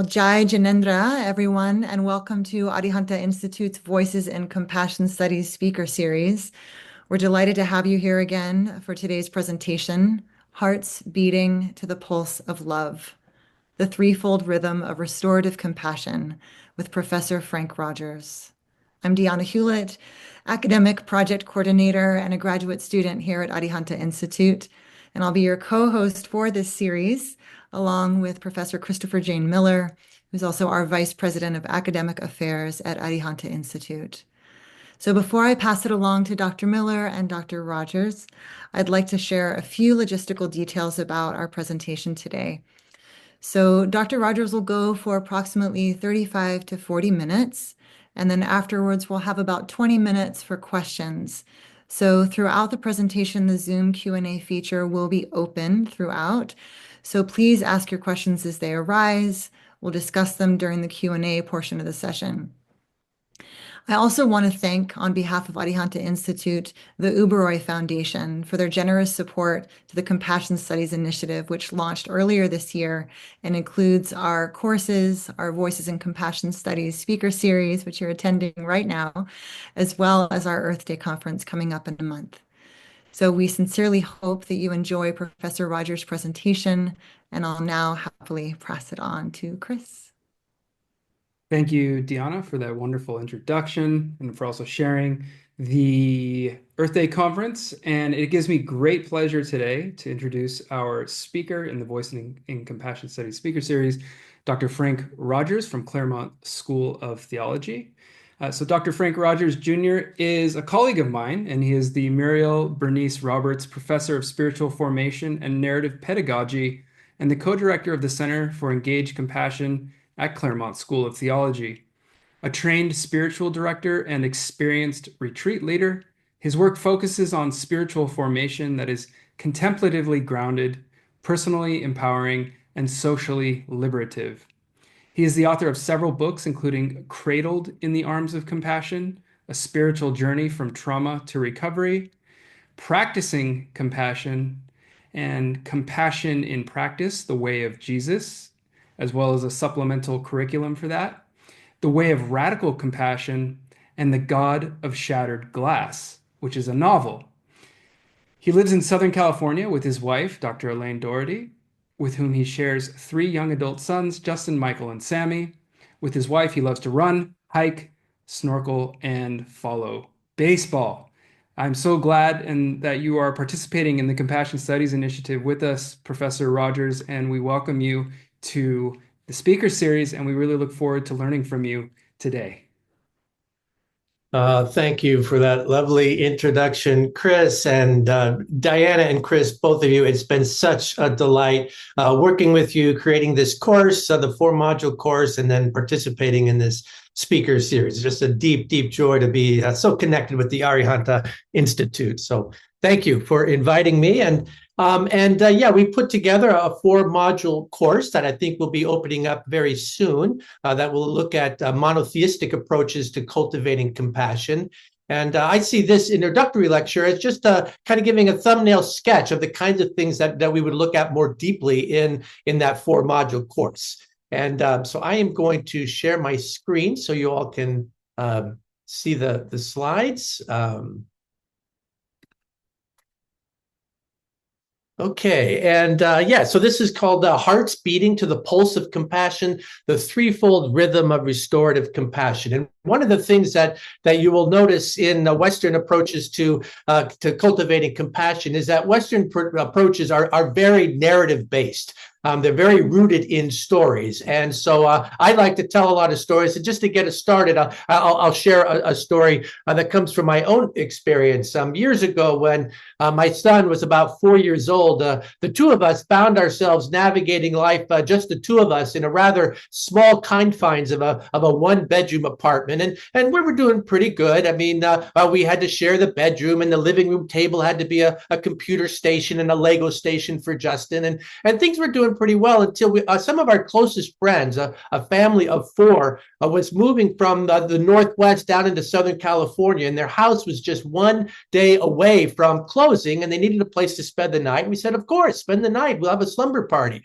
Well, Jai Janendra, everyone, and welcome to Arihanta Institute's Voices in Compassion Studies speaker series. We're delighted to have you here again for today's presentation, Hearts Beating to the Pulse of Love, the Threefold Rhythm of Restorative Compassion with Professor Frank Rogers. I'm Deanna Hewlett, academic project coordinator and a graduate student here at Arihanta Institute, and I'll be your co-host for this series, along with Professor Christopher Jane Miller, who's also our Vice President of Academic Affairs at Arihanta Institute. So before I pass it along to Dr. Miller and Dr. Rogers, I'd like to share a few logistical details about our presentation today. So Dr. Rogers will go for approximately 35 to 40 minutes, and then afterwards we'll have about 20 minutes for questions. So throughout the presentation, the Zoom Q&A feature will be open throughout. So please ask your questions as they arise. We'll discuss them during the Q&A portion of the session. I also want to thank, on behalf of Arihanta Institute, the Uberoi Foundation for their generous support to the Compassion Studies Initiative, which launched earlier this year and includes our courses, our Voices in Compassion Studies speaker series, which you're attending right now, as well as our Earth Day conference coming up in a month. So we sincerely hope that you enjoy Professor Rogers' presentation, and I'll now happily pass it on to Chris. Thank you, Deanna, for that wonderful introduction and for also sharing the Earth Day conference. And it gives me great pleasure today to introduce our speaker in the Voice in Compassion Studies speaker series, Dr. Frank Rogers from Claremont School of Theology. So Dr. Frank Rogers Jr. is a colleague of mine, and he is the Muriel Bernice Roberts Professor of Spiritual Formation and Narrative Pedagogy and the co-director of the Center for Engaged Compassion at Claremont School of Theology. A trained spiritual director and experienced retreat leader, his work focuses on spiritual formation that is contemplatively grounded, personally empowering, and socially liberative. He is the author of several books, including Cradled in the Arms of Compassion, A Spiritual Journey from Trauma to Recovery, Practicing Compassion, and Compassion in Practice, The Way of Jesus, as well as a supplemental curriculum for that, The Way of Radical Compassion, and The God of Shattered Glass, which is a novel. He lives in Southern California with his wife, Dr. Alane Daugherty, with whom he shares 3 young adult sons, Justin, Michael, and Sammy. With his wife, he loves to run, hike, snorkel, and follow baseball. I'm so glad that you are participating in the Compassion Studies Initiative with us, Professor Rogers, and we welcome you to the speaker series, and we really look forward to learning from you today. Thank you for that lovely introduction, Chris, and Diana and Chris, both of you. It's been such a delight working with you, creating this course, the 4-module course, and then participating in this speaker series. Just a deep, deep joy to be so connected with the Arihanta Institute. So thank you for inviting me. Yeah, we put together a 4-module course that I think will be opening up very soon that will look at monotheistic approaches to cultivating compassion. And I see this introductory lecture as just kind of giving a thumbnail sketch of the kinds of things that we would look at more deeply in that 4-module course. And so I am going to share my screen so you all can see the slides. Okay, and yeah, so this is called Hearts Beating to the Pulse of Compassion, the Threefold Rhythm of Restorative Compassion. And one of the things that you will notice in Western approaches to cultivating compassion is that Western approaches are very narrative-based. They're very rooted in stories. And so I like to tell a lot of stories. And just to get us started, I'll share a story that comes from my own experience. Years ago, when my son was about 4 years old, the two of us found ourselves navigating life, just the two of us, in a rather small confines of a 1-bedroom apartment. And we were doing pretty good. I mean, we had to share the bedroom, and the living room table had to be a computer station and a Lego station for Justin. And things were doing pretty well until some of our closest friends, a family of 4, was moving from the Northwest down into Southern California, and their house was just 1 day away from closing, and they needed a place to spend the night. We said, of course, spend the night. We'll have a slumber party.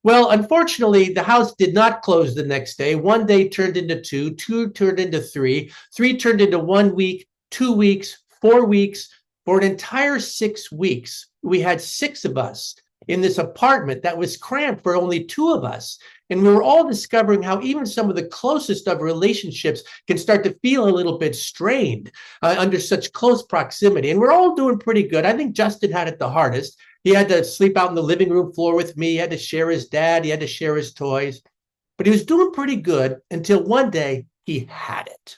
Well, unfortunately, the house did not close the next day. One day turned into two, two turned into three turned into 1 week, 2 weeks, 4 weeks. For an entire 6 weeks, we had six of us in this apartment that was cramped for only two of us. And we were all discovering how even some of the closest of relationships can start to feel a little bit strained under such close proximity. And we're all doing pretty good. I think Justin had it the hardest. He had to sleep out on the living room floor with me. He had to share his dad. He had to share his toys. But he was doing pretty good until one day he had it.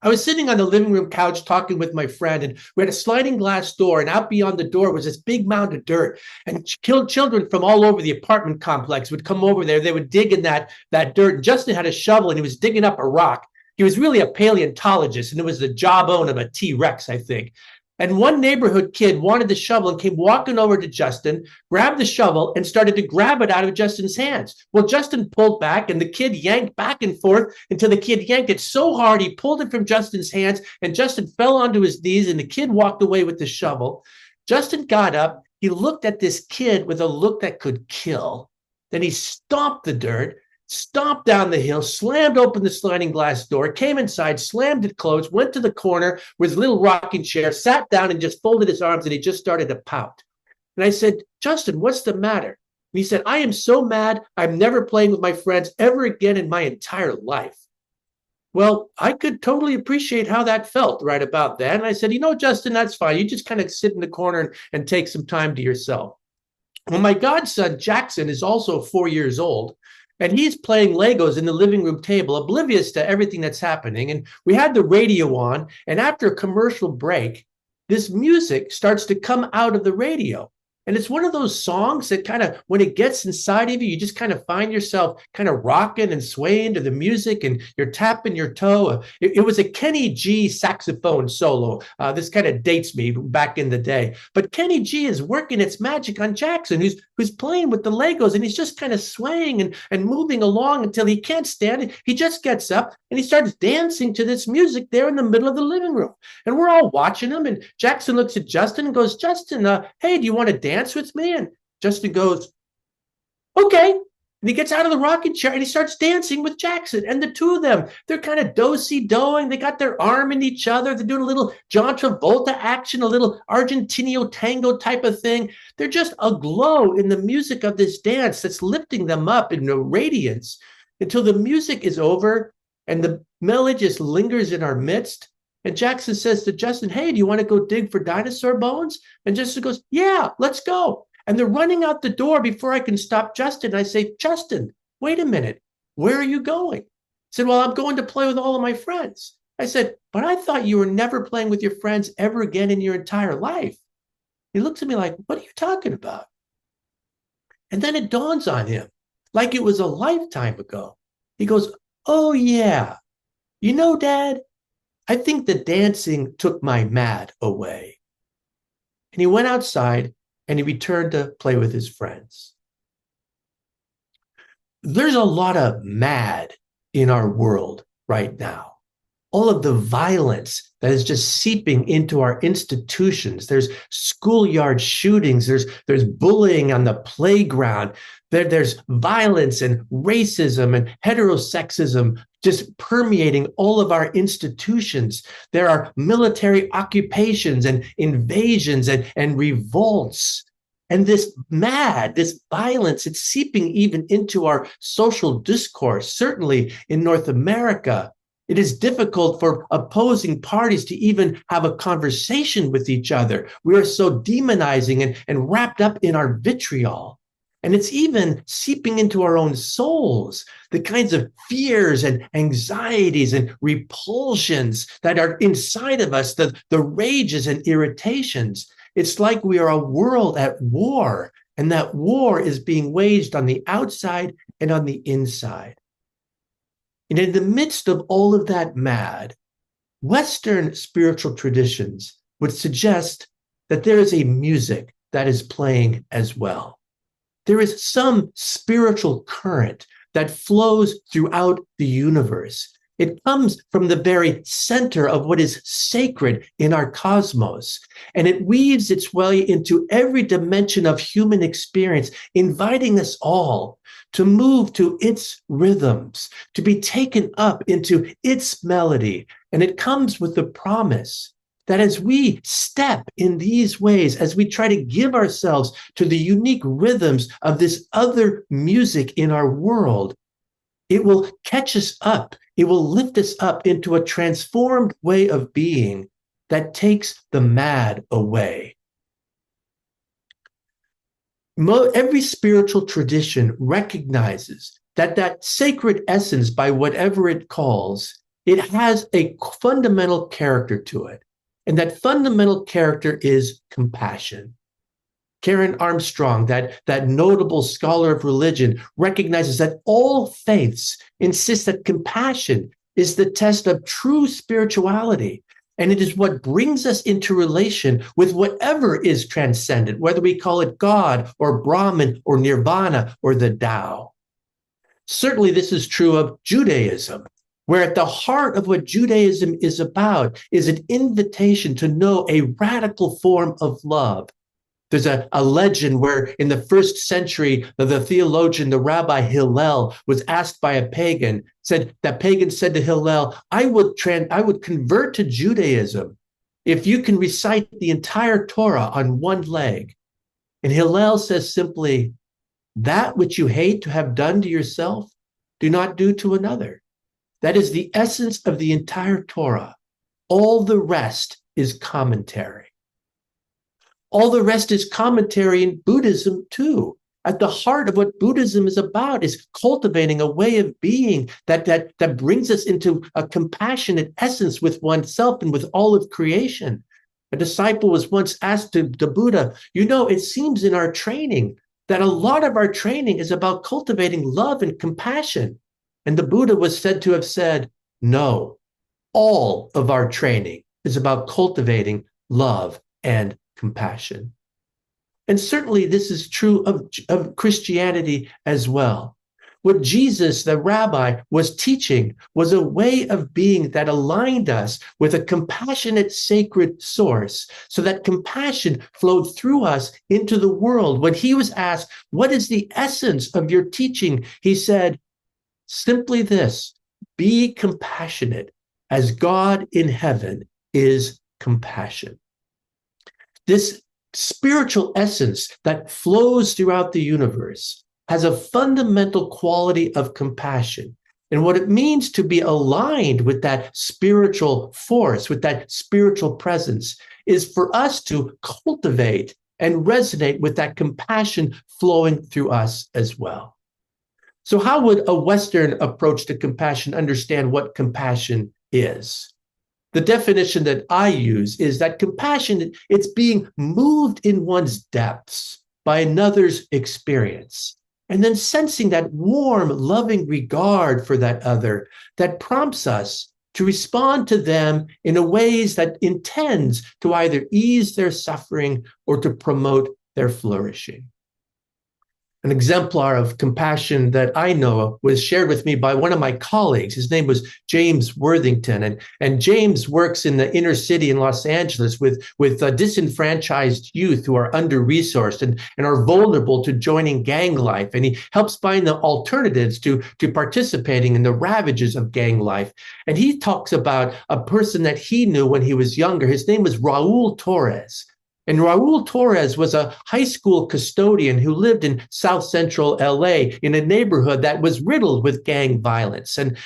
I was sitting on the living room couch talking with my friend, and we had a sliding glass door, and out beyond the door was this big mound of dirt. And children from all over the apartment complex would come over there. They would dig in that dirt. And Justin had a shovel, and he was digging up a rock. He was really a paleontologist, and it was the jawbone of a T-Rex, I think. And one neighborhood kid wanted the shovel and came walking over to Justin, grabbed the shovel, and started to grab it out of Justin's hands. Well, Justin pulled back, and the kid yanked back and forth until the kid yanked it so hard he pulled it from Justin's hands, and Justin fell onto his knees, and the kid walked away with the shovel. Justin got up. He looked at this kid with a look that could kill. Then he stomped the dirt, stomped down the hill, slammed open the sliding glass door, came inside, slammed it closed, went to the corner with his little rocking chair, sat down and just folded his arms, and he just started to pout. And I said, Justin, what's the matter? And he said, I am so mad, I'm never playing with my friends ever again in my entire life. Well, I could totally appreciate how that felt right about that. And I said, Justin, that's fine. You just kind of sit in the corner and take some time to yourself. Well, my godson, Jackson, is also 4 years old. And he's playing Legos in the living room table, oblivious to everything that's happening. And we had the radio on. And after a commercial break, this music starts to come out of the radio. And it's one of those songs that kind of, when it gets inside of you, you just kind of find yourself kind of rocking and swaying to the music, and you're tapping your toe. It was a Kenny G saxophone solo. This kind of dates me back in the day. But Kenny G is working its magic on Jackson, who's playing with the Legos, and he's just kind of swaying and moving along until he can't stand it. He just gets up and he starts dancing to this music there in the middle of the living room. And we're all watching him. And Jackson looks at Justin and goes, Justin, hey, do you want to dance with me? And Justin goes, okay. And he gets out of the rocking chair and he starts dancing with Jackson. And the two of them, they're kind of do-si-doing. They got their arm in each other. They're doing a little John Travolta action, a little Argentino tango type of thing. They're just aglow in the music of this dance that's lifting them up in the radiance until the music is over and the melody just lingers in our midst. And Jackson says to Justin, hey, do you want to go dig for dinosaur bones? And Justin goes, yeah, let's go. And they're running out the door before I can stop Justin. I say, Justin, wait a minute. Where are you going? He said, well, I'm going to play with all of my friends. I said, but I thought you were never playing with your friends ever again in your entire life. He looks at me like, what are you talking about? And then it dawns on him, like it was a lifetime ago. He goes, oh, yeah. Dad, I think the dancing took my mad away. And he went outside and he returned to play with his friends. There's a lot of mad in our world right now. All of the violence that is just seeping into our institutions. There's schoolyard shootings. There's bullying on the playground. There's violence and racism and heterosexism just permeating all of our institutions. There are military occupations and invasions and revolts. And this violence, it's seeping even into our social discourse, certainly in North America. It is difficult for opposing parties to even have a conversation with each other. We are so demonizing and wrapped up in our vitriol. And it's even seeping into our own souls, the kinds of fears and anxieties and repulsions that are inside of us, the rages and irritations. It's like we are a world at war, and that war is being waged on the outside and on the inside. And in the midst of all of that mad, Western spiritual traditions would suggest that there is a music that is playing as well. There is some spiritual current that flows throughout the universe It comes from the very center of what is sacred in our cosmos. And it weaves its way into every dimension of human experience, inviting us all to move to its rhythms, to be taken up into its melody. And it comes with the promise that as we step in these ways, as we try to give ourselves to the unique rhythms of this other music in our world, it will catch us up. It will lift us up into a transformed way of being that takes the mad away. Every spiritual tradition recognizes that that sacred essence, by whatever it calls, it has a fundamental character to it. And that fundamental character is compassion. Karen Armstrong, that notable scholar of religion, recognizes that all faiths insist that compassion is the test of true spirituality. And it is what brings us into relation with whatever is transcendent, whether we call it God or Brahman or Nirvana or the Tao. Certainly, this is true of Judaism, where at the heart of what Judaism is about is an invitation to know a radical form of love. There's a legend where in the first century, the theologian, the Rabbi Hillel, was asked by a pagan, that pagan said to Hillel, I would convert to Judaism if you can recite the entire Torah on one leg. And Hillel says simply, that which you hate to have done to yourself, do not do to another. That is the essence of the entire Torah. All the rest is commentary. All the rest is commentary in Buddhism, too. At the heart of what Buddhism is about is cultivating a way of being that brings us into a compassionate essence with oneself and with all of creation. A disciple was once asked the Buddha, it seems in our training that a lot of our training is about cultivating love and compassion. And the Buddha was said to have said, no, all of our training is about cultivating love and compassion. And certainly this is true of Christianity as well. What Jesus, the rabbi, was teaching was a way of being that aligned us with a compassionate sacred source, so that compassion flowed through us into the world. When he was asked, what is the essence of your teaching? He said, simply this, be compassionate as God in heaven is compassion. This spiritual essence that flows throughout the universe has a fundamental quality of compassion. And what it means to be aligned with that spiritual force, with that spiritual presence, is for us to cultivate and resonate with that compassion flowing through us as well. So how would a Western approach to compassion understand what compassion is? The definition that I use is that compassion, it's being moved in one's depths by another's experience, and then sensing that warm, loving regard for that other that prompts us to respond to them in a ways that intends to either ease their suffering or to promote their flourishing. An exemplar of compassion that I know of was shared with me by one of my colleagues. His name was James Worthington. And James works in the inner city in Los Angeles with disenfranchised youth who are under-resourced and are vulnerable to joining gang life. And he helps find the alternatives to participating in the ravages of gang life. And he talks about a person that he knew when he was younger. His name was Raul Torres. And Raul Torres was a high school custodian who lived in South Central LA in a neighborhood that was riddled with gang violence. And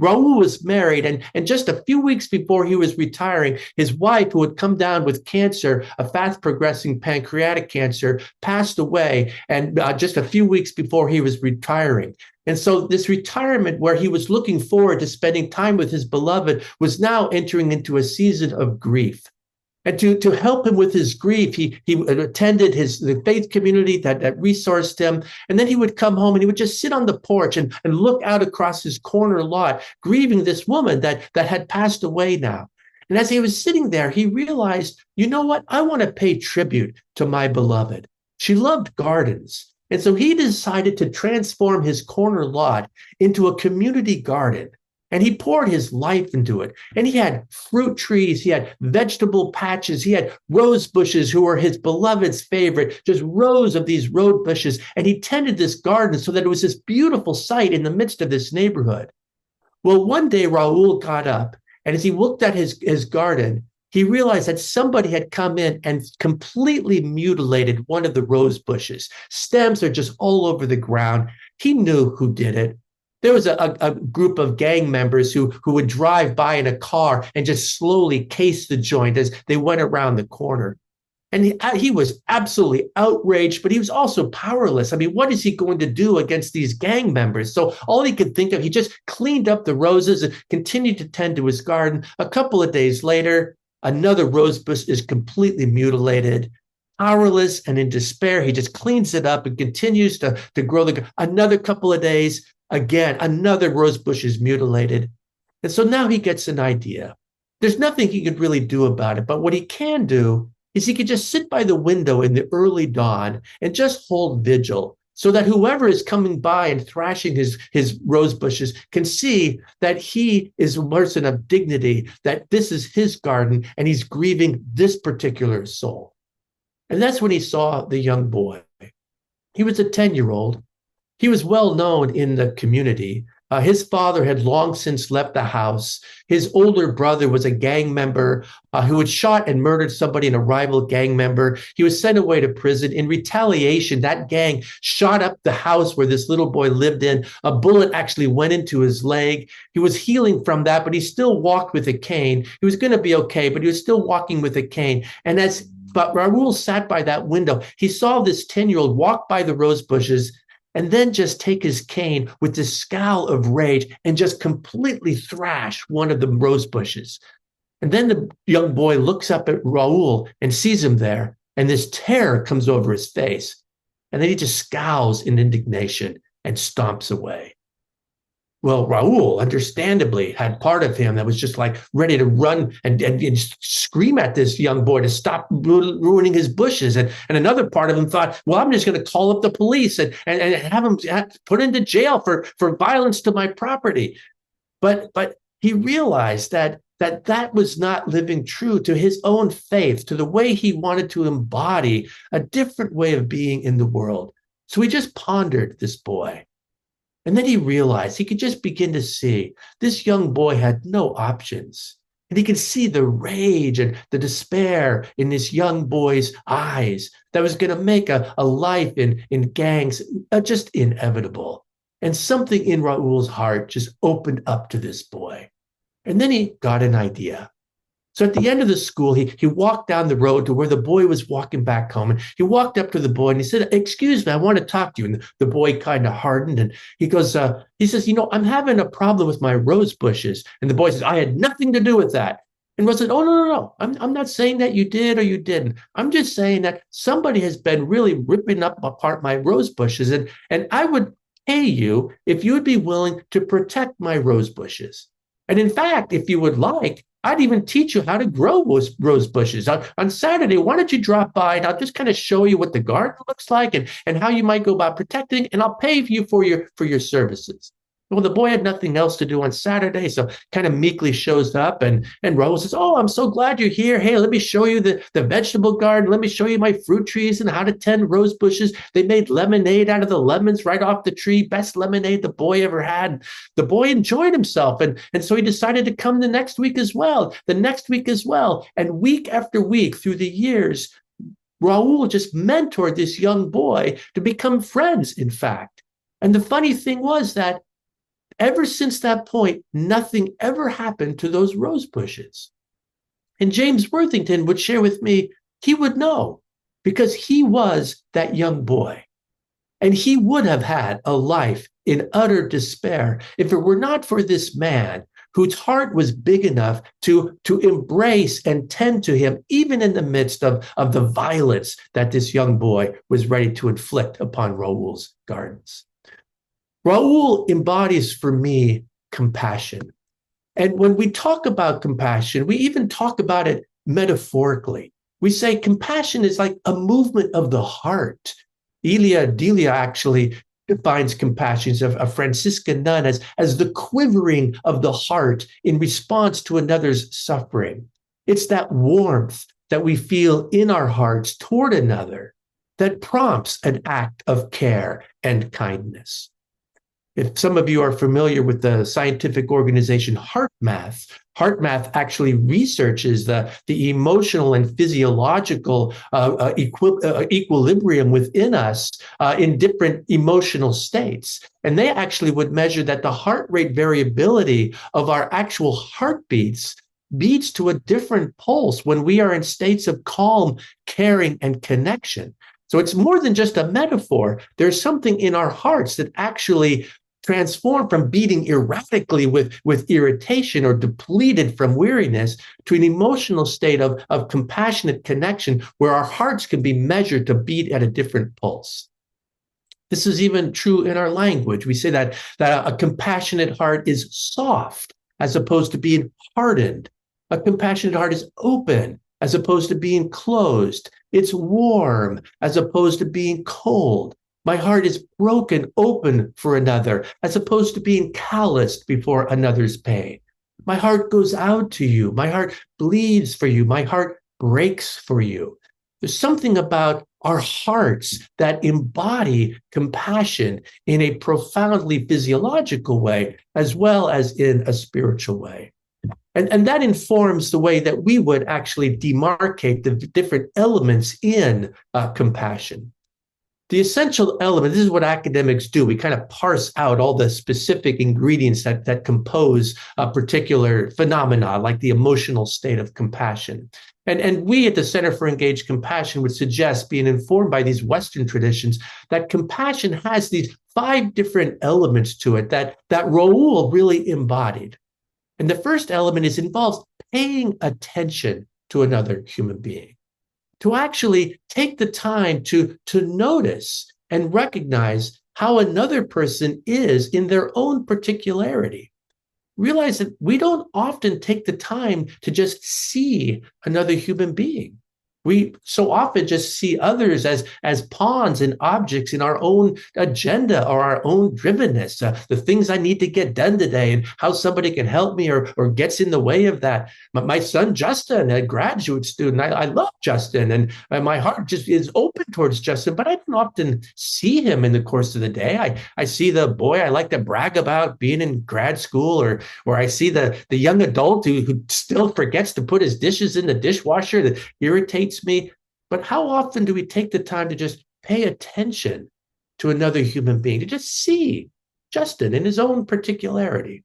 Raul was married, and just a few weeks before he was retiring, his wife, who had come down with cancer, a fast progressing pancreatic cancer, passed away, and just a few weeks before he was retiring. And so this retirement, where he was looking forward to spending time with his beloved, was now entering into a season of grief. And to help him with his grief, he attended the faith community that resourced him. And then he would come home and he would just sit on the porch and look out across his corner lot, grieving this woman that had passed away now. And as he was sitting there, he realized, you know what? I want to pay tribute to my beloved. She loved gardens. And so he decided to transform his corner lot into a community garden, And he poured his life into it. And he had fruit trees, he had vegetable patches, he had rose bushes who were his beloved's favorite, just rows of these rose bushes. And he tended this garden so that it was this beautiful sight in the midst of this neighborhood. Well, one day Raul got up, and as he looked at his garden, he realized that somebody had come in and completely mutilated one of the rose bushes. Stems are just all over the ground. He knew who did it. There was a group of gang members who would drive by in a car and just slowly case the joint as they went around the corner. And he was absolutely outraged, but he was also powerless. I mean, what is he going to do against these gang members? So all he could think of, he just cleaned up the roses and continued to tend to his garden. A couple of days later, another rose bush is completely mutilated. Powerless and in despair, he just cleans it up and continues to grow another couple of days. Again, another rose bush is mutilated. And so now he gets an idea. There's nothing he could really do about it, but what he can do is he could just sit by the window in the early dawn and just hold vigil so that whoever is coming by and thrashing his rose bushes can see that he is a person of dignity, that this is his garden and he's grieving this particular soul. And that's when he saw the young boy. He was a 10-year-old. He was well known in the community. His father had long since left the house. His older brother was a gang member who had shot and murdered somebody, in a rival gang member. He was sent away to prison. In retaliation, that gang shot up the house where this little boy lived in. A bullet actually went into his leg. He was healing from that, but he still walked with a cane. He was going to be okay, but he was still walking with a cane. But Raul sat by that window. He saw this 10-year-old walk by the rose bushes and then just take his cane with this scowl of rage and just completely thrash one of the rose bushes. And then the young boy looks up at Raul and sees him there, and this terror comes over his face. And then he just scowls in indignation and stomps away. Well, Raul, understandably, had part of him that was just like ready to run and scream at this young boy to stop ruining his bushes. And another part of him thought, well, I'm just going to call up the police and have him put into jail for violence to my property. But he realized that was not living true to his own faith, to the way he wanted to embody a different way of being in the world. So he just pondered this boy. And then he realized he could just begin to see this young boy had no options. And he could see the rage and the despair in this young boy's eyes that was going to make a life in gangs just inevitable. And something in Raul's heart just opened up to this boy. And then he got an idea. So at the end of the school, he walked down the road to where the boy was walking back home. And he walked up to the boy and he said, "Excuse me, I want to talk to you." And the boy kind of hardened and he says, "I'm having a problem with my rose bushes." And the boy says, "I had nothing to do with that." And Rose said, "Oh, no. I'm not saying that you did or you didn't. I'm just saying that somebody has been really ripping apart my rose bushes. And I would pay you if you would be willing to protect my rose bushes. And in fact, if you would like, I'd even teach you how to grow rose bushes. On Saturday, why don't you drop by and I'll just kind of show you what the garden looks like and how you might go about protecting, and I'll pay you for your services." Well, the boy had nothing else to do on Saturday, so kind of meekly shows up and Raul says, "Oh, I'm so glad you're here. Hey, let me show you the vegetable garden. Let me show you my fruit trees and how to tend rose bushes. They made lemonade out of the lemons right off the tree. Best lemonade the boy ever had." The boy enjoyed himself. And so he decided to come the next week as well. And week after week through the years, Raul just mentored this young boy to become friends, in fact. And the funny thing was that ever since that point, nothing ever happened to those rose bushes. And James Worthington would share with me, he would know because he was that young boy. And he would have had a life in utter despair if it were not for this man whose heart was big enough to embrace and tend to him, even in the midst of the violence that this young boy was ready to inflict upon Raul's gardens. Raul embodies for me compassion. And when we talk about compassion, we even talk about it metaphorically. We say compassion is like a movement of the heart. Delia actually defines compassion. She's a Franciscan nun as the quivering of the heart in response to another's suffering. It's that warmth that we feel in our hearts toward another that prompts an act of care and kindness. If some of you are familiar with the scientific organization HeartMath, HeartMath actually researches the emotional and physiological equilibrium within us in different emotional states. And they actually would measure that the heart rate variability of our actual heartbeats beats to a different pulse when we are in states of calm, caring, and connection. So it's more than just a metaphor. There's something in our hearts that actually transform from beating erratically with irritation or depleted from weariness to an emotional state of compassionate connection where our hearts can be measured to beat at a different pulse. This is even true in our language. We say that a compassionate heart is soft as opposed to being hardened. A compassionate heart is open as opposed to being closed. It's warm as opposed to being cold. My heart is broken open for another as opposed to being calloused before another's pain. My heart goes out to you. My heart bleeds for you. My heart breaks for you. There's something about our hearts that embody compassion in a profoundly physiological way, as well as in a spiritual way. And that informs the way that we would actually demarcate the different elements in compassion. The essential element, this is what academics do. We kind of parse out all the specific ingredients that compose a particular phenomena, like the emotional state of compassion. And we at the Center for Engaged Compassion would suggest, being informed by these Western traditions, that compassion has these 5 different elements to it that Raoul really embodied. And the first element involves paying attention to another human being, to actually take the time to notice and recognize how another person is in their own particularity. Realize that we don't often take the time to just see another human being. We so often just see others as pawns and objects in our own agenda or our own drivenness, the things I need to get done today and how somebody can help me or gets in the way of that. My son, Justin, a graduate student, I love Justin, and my heart just is open towards Justin, but I don't often see him in the course of the day. I see the boy I like to brag about being in grad school, or I see the young adult who still forgets to put his dishes in the dishwasher that irritates me. But how often do we take the time to just pay attention to another human being, to just see Justin in his own particularity?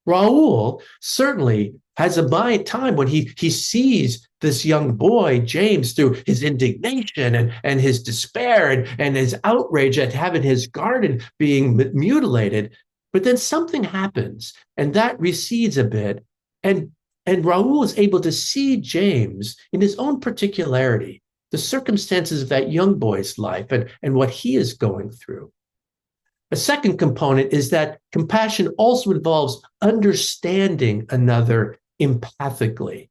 Raoul certainly has a time when he sees this young boy, James, through his indignation and his despair and his outrage at having his garden being mutilated. But then something happens, and that recedes a bit, and Raoul is able to see James in his own particularity, the circumstances of that young boy's life and what he is going through. A second component is that compassion also involves understanding another empathically.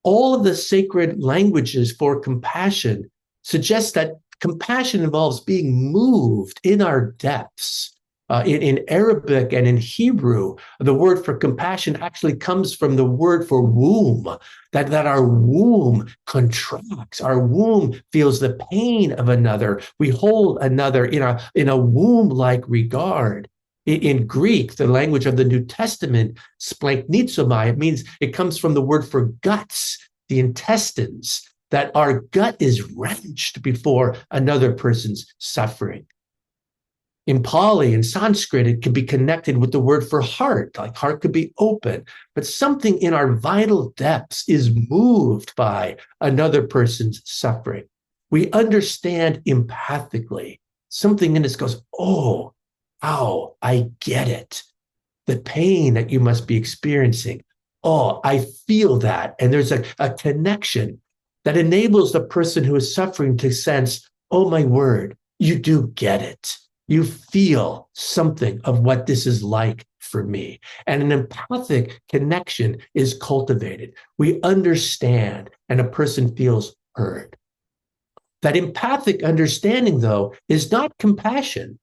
All of the sacred languages for compassion suggest that compassion involves being moved in our depths. In Arabic and in Hebrew, the word for compassion actually comes from the word for womb, that our womb contracts, our womb feels the pain of another. We hold another in a womb-like regard. In Greek, the language of the New Testament, splanchnizomai, it comes from the word for guts, the intestines, that our gut is wrenched before another person's suffering. In Pali, in Sanskrit, it can be connected with the word for heart, like heart could be open, but something in our vital depths is moved by another person's suffering. We understand empathically. Something in us goes, oh, ow, I get it. The pain that you must be experiencing. Oh, I feel that. And there's a connection that enables the person who is suffering to sense, oh, my word, you do get it. You feel something of what this is like for me. And an empathic connection is cultivated. We understand, and a person feels heard. That empathic understanding, though, is not compassion.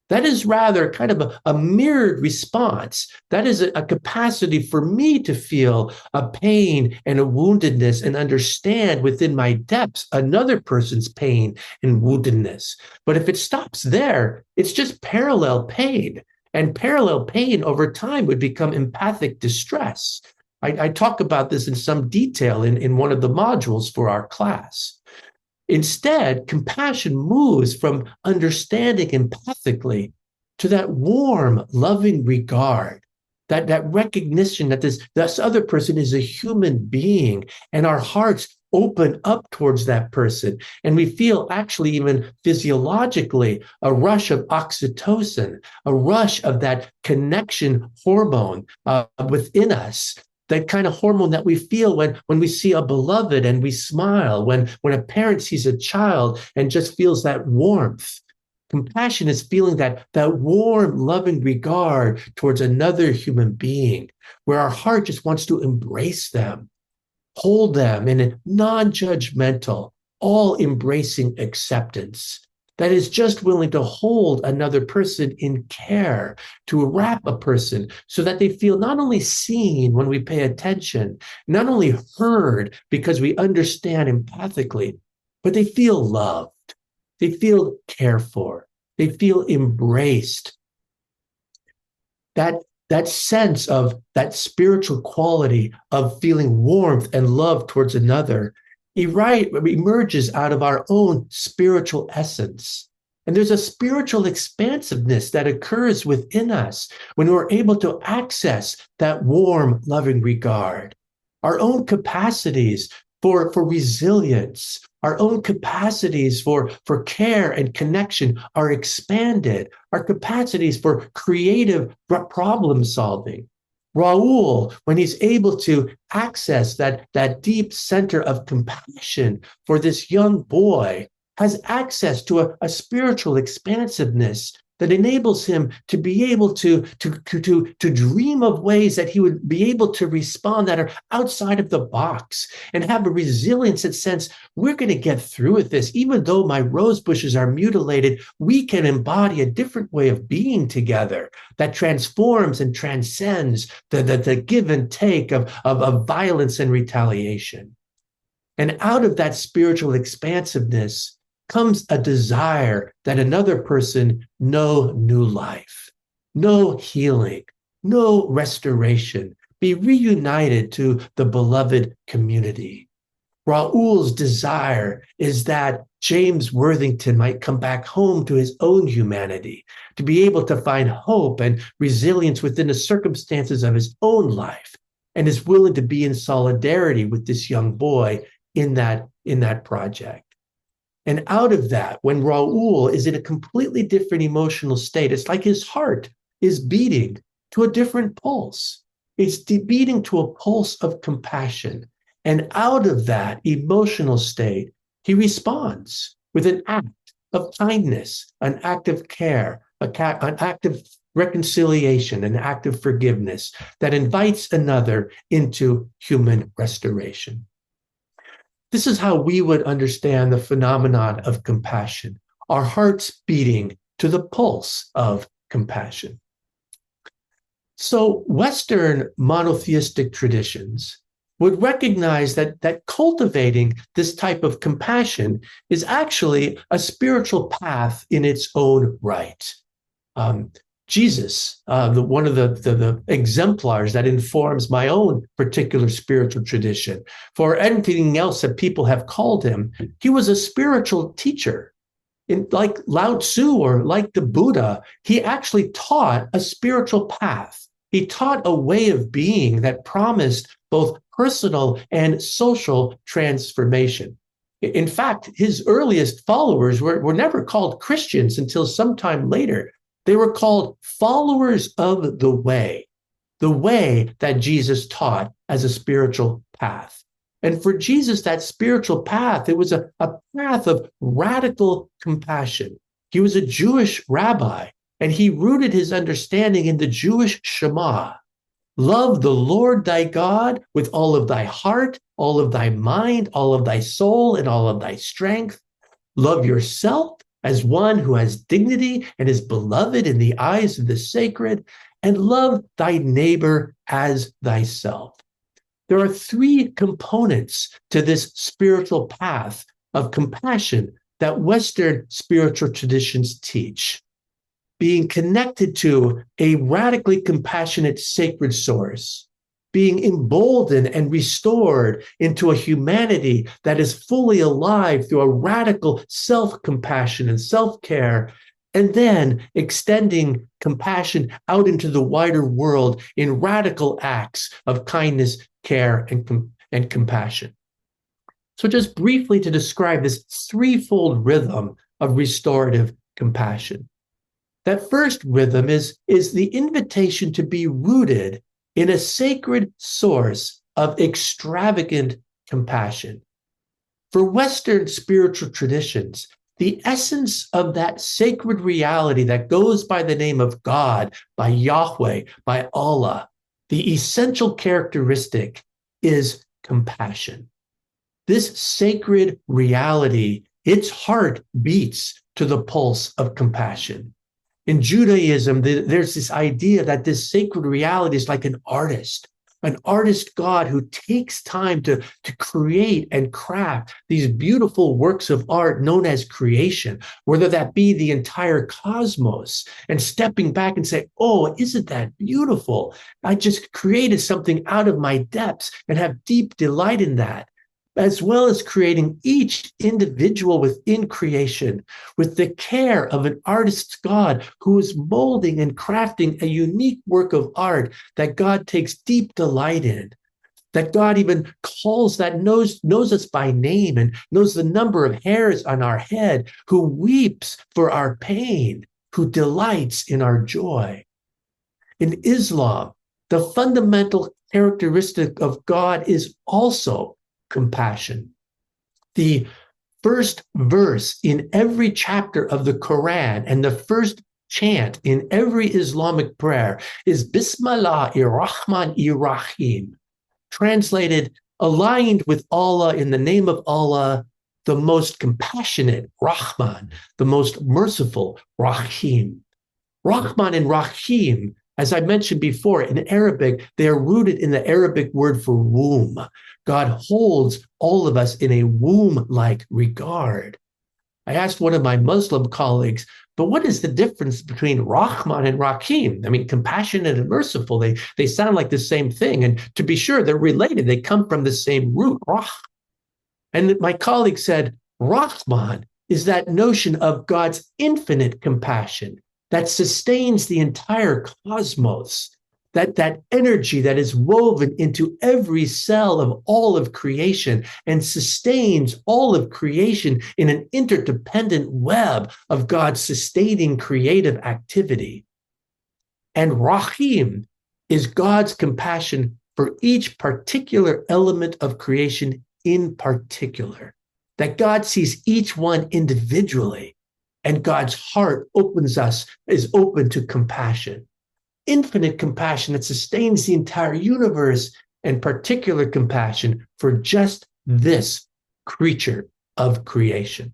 That is rather kind of a mirrored response. That is a capacity for me to feel a pain and a woundedness and understand within my depths another person's pain and woundedness. But if it stops there, it's just parallel pain. And parallel pain over time would become empathic distress. I talk about this in some detail in one of the modules for our class. Instead, compassion moves from understanding empathically to that warm, loving regard, that recognition that this other person is a human being, and our hearts open up towards that person. And we feel actually even physiologically a rush of oxytocin, a rush of that connection hormone within us, that kind of hormone that we feel when we see a beloved and we smile, when a parent sees a child and just feels that warmth. Compassion is feeling that warm, loving regard towards another human being, where our heart just wants to embrace them, hold them in a non-judgmental, all-embracing acceptance that is just willing to hold another person in care, to wrap a person so that they feel not only seen when we pay attention, not only heard because we understand empathically, but they feel loved. They feel cared for. They feel embraced. That sense of that spiritual quality of feeling warmth and love towards another emerges out of our own spiritual essence. And there's a spiritual expansiveness that occurs within us when we're able to access that warm, loving regard. Our own capacities for resilience, our own capacities for care and connection are expanded. Our capacities for creative problem solving. Raul, when he's able to access that deep center of compassion for this young boy, has access to a spiritual expansiveness that enables him to be able to dream of ways that he would be able to respond that are outside of the box and have a resilience that sense, we're going to get through with this. Even though my rose bushes are mutilated, we can embody a different way of being together that transforms and transcends the give and take of violence and retaliation. And out of that spiritual expansiveness comes a desire that another person know new life, know healing, know restoration, be reunited to the beloved community. Raul's desire is that James Worthington might come back home to his own humanity, to be able to find hope and resilience within the circumstances of his own life, and is willing to be in solidarity with this young boy in that project. And out of that, when Raul is in a completely different emotional state, it's like his heart is beating to a different pulse. It's beating to a pulse of compassion. And out of that emotional state, he responds with an act of kindness, an act of care, an act of reconciliation, an act of forgiveness that invites another into human restoration. This is how we would understand the phenomenon of compassion, our hearts beating to the pulse of compassion. So Western monotheistic traditions would recognize that cultivating this type of compassion is actually a spiritual path in its own right. Jesus, one of the exemplars that informs my own particular spiritual tradition. For anything else that people have called him, he was a spiritual teacher. Like Lao Tzu or like the Buddha, he actually taught a spiritual path. He taught a way of being that promised both personal and social transformation. In fact, his earliest followers were never called Christians until sometime later. They were called followers of the way that Jesus taught as a spiritual path. And for Jesus, that spiritual path, it was a path of radical compassion. He was a Jewish rabbi, and he rooted his understanding in the Jewish Shema. Love the Lord thy God with all of thy heart, all of thy mind, all of thy soul, and all of thy strength. Love yourself as one who has dignity and is beloved in the eyes of the sacred, and love thy neighbor as thyself. There are three components to this spiritual path of compassion that Western spiritual traditions teach. Being connected to a radically compassionate sacred source, being emboldened and restored into a humanity that is fully alive through a radical self-compassion and self-care, and then extending compassion out into the wider world in radical acts of kindness, care, and compassion. So just briefly to describe this threefold rhythm of restorative compassion. That first rhythm is the invitation to be rooted in a sacred source of extravagant compassion. For Western spiritual traditions, the essence of that sacred reality that goes by the name of God, by Yahweh, by Allah, the essential characteristic is compassion. This sacred reality, its heart beats to the pulse of compassion. In Judaism, there's this idea that this sacred reality is like an artist God who takes time to create and craft these beautiful works of art known as creation, whether that be the entire cosmos, and stepping back and say, oh, isn't that beautiful? I just created something out of my depths and have deep delight in that, as well as creating each individual within creation with the care of an artist's God who is molding and crafting a unique work of art that God takes deep delight in, that God even calls, that knows us by name and knows the number of hairs on our head, who weeps for our pain, who delights in our joy. In Islam, the fundamental characteristic of God is also compassion. The first verse in every chapter of the Quran and the first chant in every Islamic prayer is Bismillahir-Rahmanir-Rahim, translated, aligned with Allah in the name of Allah, the most compassionate, Rahman, the most merciful, Rahim. Rahman and Rahim, as I mentioned before, in Arabic, they are rooted in the Arabic word for womb. God holds all of us in a womb-like regard. I asked one of my Muslim colleagues, but what is the difference between Rahman and Rahim? I mean, compassionate and merciful, they sound like the same thing. And to be sure, they're related. They come from the same root, Rah. And my colleague said, Rahman is that notion of God's infinite compassion that sustains the entire cosmos, that energy that is woven into every cell of all of creation and sustains all of creation in an interdependent web of God's sustaining creative activity. And Rahim is God's compassion for each particular element of creation in particular, that God sees each one individually, and God's heart is open to compassion. Infinite compassion that sustains the entire universe, and particular compassion for just this creature of creation.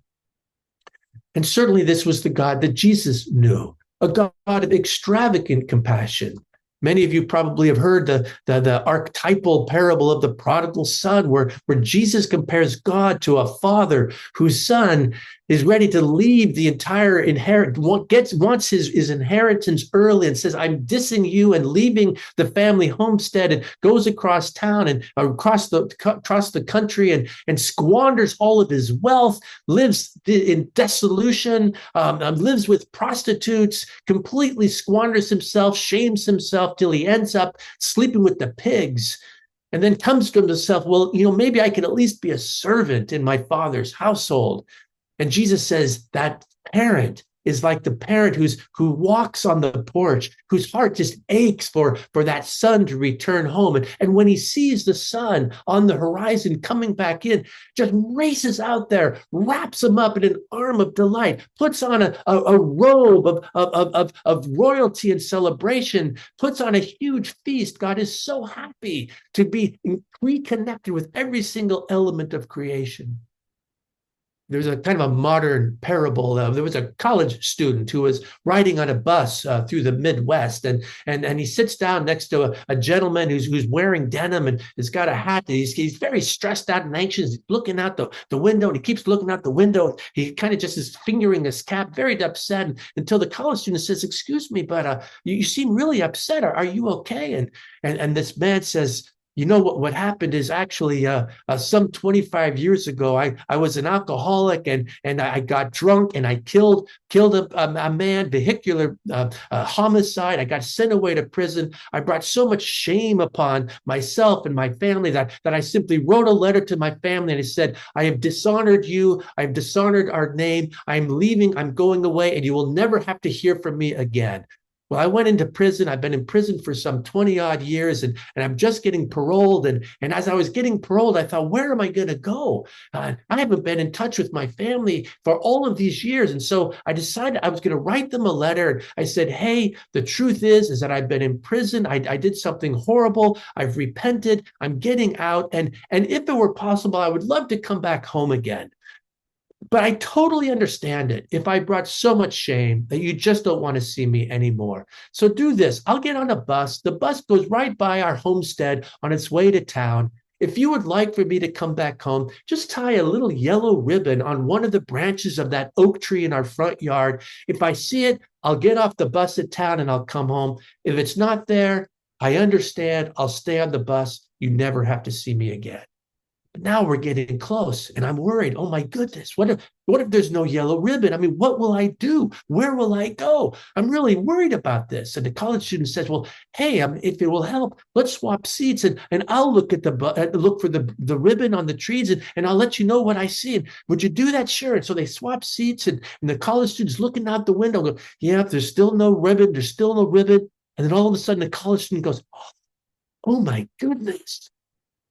And certainly this was the God that Jesus knew, a God of extravagant compassion. Many of you probably have heard the archetypal parable of the prodigal son, where Jesus compares God to a father whose son is ready to leave the entire inheritance, wants his inheritance early, and says, I'm dissing you, and leaving the family homestead, and goes across town and across the country and squanders all of his wealth, lives in dissolution, lives with prostitutes, completely squanders himself, shames himself till he ends up sleeping with the pigs, and then comes to himself, well, maybe I can at least be a servant in my father's household. And Jesus says that parent is like the parent who walks on the porch, whose heart just aches for that son to return home. And when he sees the son on the horizon coming back in, just races out there, wraps him up in an arm of delight, puts on a robe of royalty and celebration, puts on a huge feast. God is so happy to be reconnected with every single element of creation. there's a kind of a modern parable. There was a college student who was riding on a bus through the Midwest, and he sits down next to a gentleman who's wearing denim and has got a hat. He's very stressed out and anxious. He's looking out the window, and he keeps looking out the window. He kind of just is fingering his cap, very upset, until the college student says, "Excuse me, but you seem really upset. Are you okay?" And this man says, "You know what happened is actually some 25 years ago, I was an alcoholic, and I got drunk, and I killed a man, vehicular homicide. I got sent away to prison. I brought so much shame upon myself and my family that I simply wrote a letter to my family, and I said, I have dishonored you. I have dishonored our name. I'm leaving. I'm going away, and you will never have to hear from me again." Well, I went into prison. I've been in prison for some 20 odd years, and I'm just getting paroled. And as I was getting paroled, I thought, where am I going to go? I haven't been in touch with my family for all of these years. And so I decided I was going to write them a letter. I said, hey, the truth is that I've been in prison. I did something horrible. I've repented. I'm getting out. And if it were possible, I would love to come back home again. But I totally understand it if I brought so much shame that you just don't want to see me anymore. So do this. I'll get on a bus. The bus goes right by our homestead on its way to town. If you would like for me to come back home, just tie a little yellow ribbon on one of the branches of that oak tree in our front yard. If I see it, I'll get off the bus at town and I'll come home. If it's not there, I understand. I'll stay on the bus. You never have to see me again. But now we're getting close, and I'm worried. Oh my goodness, what if there's no yellow ribbon? I mean, what will I do? Where will I go? I'm really worried about this. And the college student says, well, hey, if it will help, let's swap seats, and I'll look at look for the ribbon on the trees, and I'll let you know what I see. And would you do that? Sure. And so they swap seats, and the college student's looking out the window, go, yeah, there's still no ribbon. There's still no ribbon. And then all of a sudden, the college student goes, oh my goodness.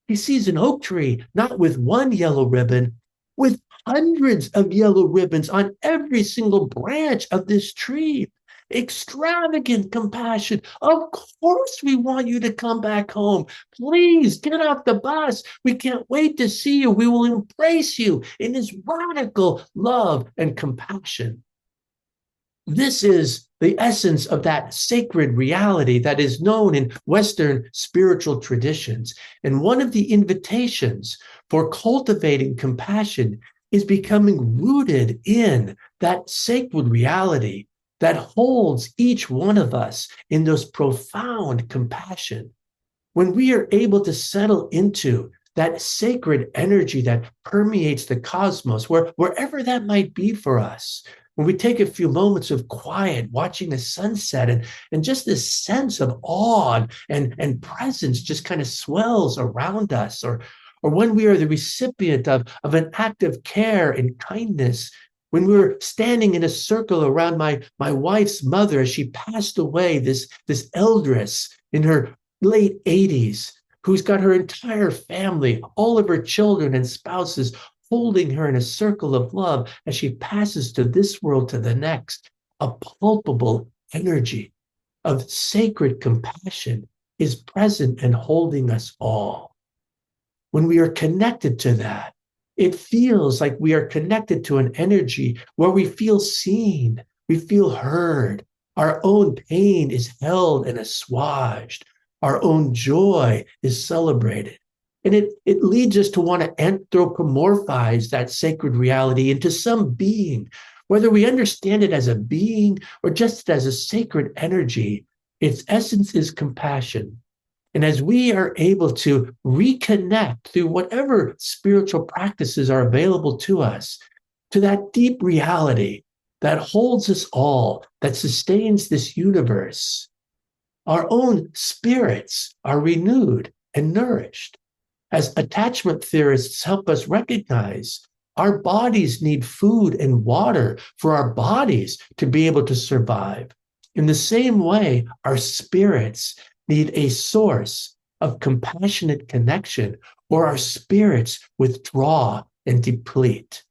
He sees an oak tree, not with one yellow ribbon, with hundreds of yellow ribbons on every single branch of this tree. Extravagant compassion. Of course, we want you to come back home. Please get off the bus. We can't wait to see you. We will embrace you in His radical love and compassion. This is the essence of that sacred reality that is known in Western spiritual traditions. And one of the invitations for cultivating compassion is becoming rooted in that sacred reality that holds each one of us in those profound compassion. When we are able to settle into that sacred energy that permeates the cosmos, wherever that might be for us, when we take a few moments of quiet, watching the sunset, and just this sense of awe and presence just kind of swells around us, or when we are the recipient of an act of care and kindness, when we were standing in a circle around my wife's mother as she passed away, this eldress in her late 80s, who's got her entire family, all of her children and spouses, holding her in a circle of love as she passes to this world to the next. A palpable energy of sacred compassion is present and holding us all. When we are connected to that, it feels like we are connected to an energy where we feel seen, we feel heard, our own pain is held and assuaged, our own joy is celebrated. And it leads us to want to anthropomorphize that sacred reality into some being, whether we understand it as a being or just as a sacred energy. Its essence is compassion. And as we are able to reconnect through whatever spiritual practices are available to us, to that deep reality that holds us all, that sustains this universe, our own spirits are renewed and nourished. As attachment theorists help us recognize, our bodies need food and water for our bodies to be able to survive. In the same way, our spirits need a source of compassionate connection, or our spirits withdraw and deplete.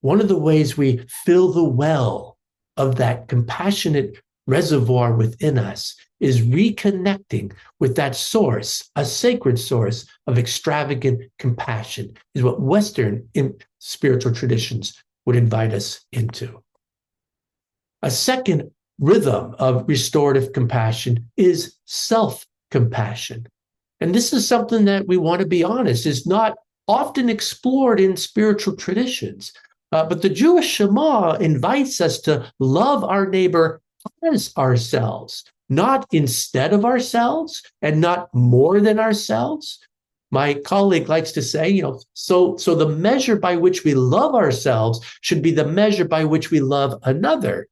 One of the ways we fill the well of that compassionate reservoir within us is reconnecting with that source, a sacred source of extravagant compassion, is what Western spiritual traditions would invite us into. A second rhythm of restorative compassion is self-compassion. And this is something that we want to be honest, is not often explored in spiritual traditions. But the Jewish Shema invites us to love our neighbor as ourselves, not instead of ourselves and not more than ourselves. My colleague likes to say, so the measure by which we love ourselves should be the measure by which we love another.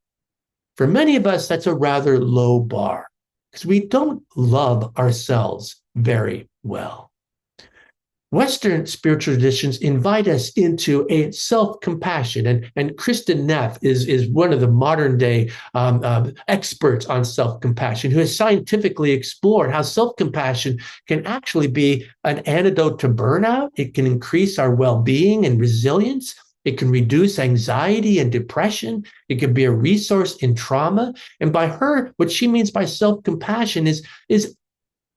For many of us, that's a rather low bar because we don't love ourselves very well. Western spiritual traditions invite us into a self-compassion, and Kristen Neff is one of the modern day experts on self-compassion, who has scientifically explored how self-compassion can actually be an antidote to burnout. It can increase our well-being and resilience. It can reduce anxiety and depression. It can be a resource in trauma. And by her, what she means by self-compassion is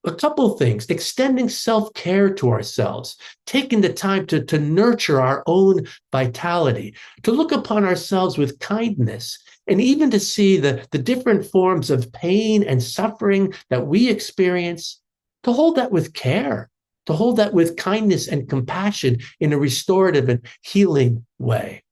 a couple of things: extending self-care to ourselves, taking the time to nurture our own vitality, to look upon ourselves with kindness, and even to see the different forms of pain and suffering that we experience, to hold that with care, to hold that with kindness and compassion in a restorative and healing way.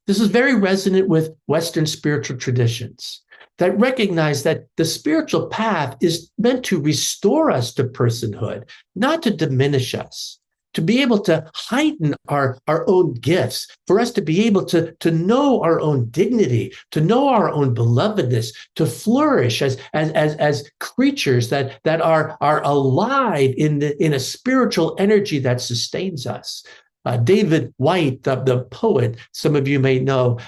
This is very resonant with Western spiritual traditions that recognize that the spiritual path is meant to restore us to personhood, not to diminish us, to be able to heighten our own gifts, for us to be able to know our own dignity, to know our own belovedness, to flourish as creatures that are alive in a spiritual energy that sustains us. David White, the poet, some of you may know,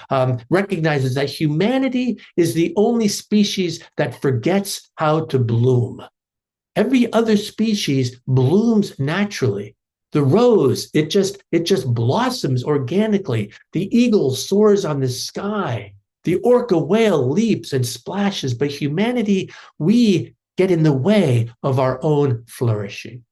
recognizes that humanity is the only species that forgets how to bloom. Every other species blooms naturally. The rose, it just blossoms organically. The eagle soars on the sky. The orca whale leaps and splashes. But humanity, we get in the way of our own flourishing.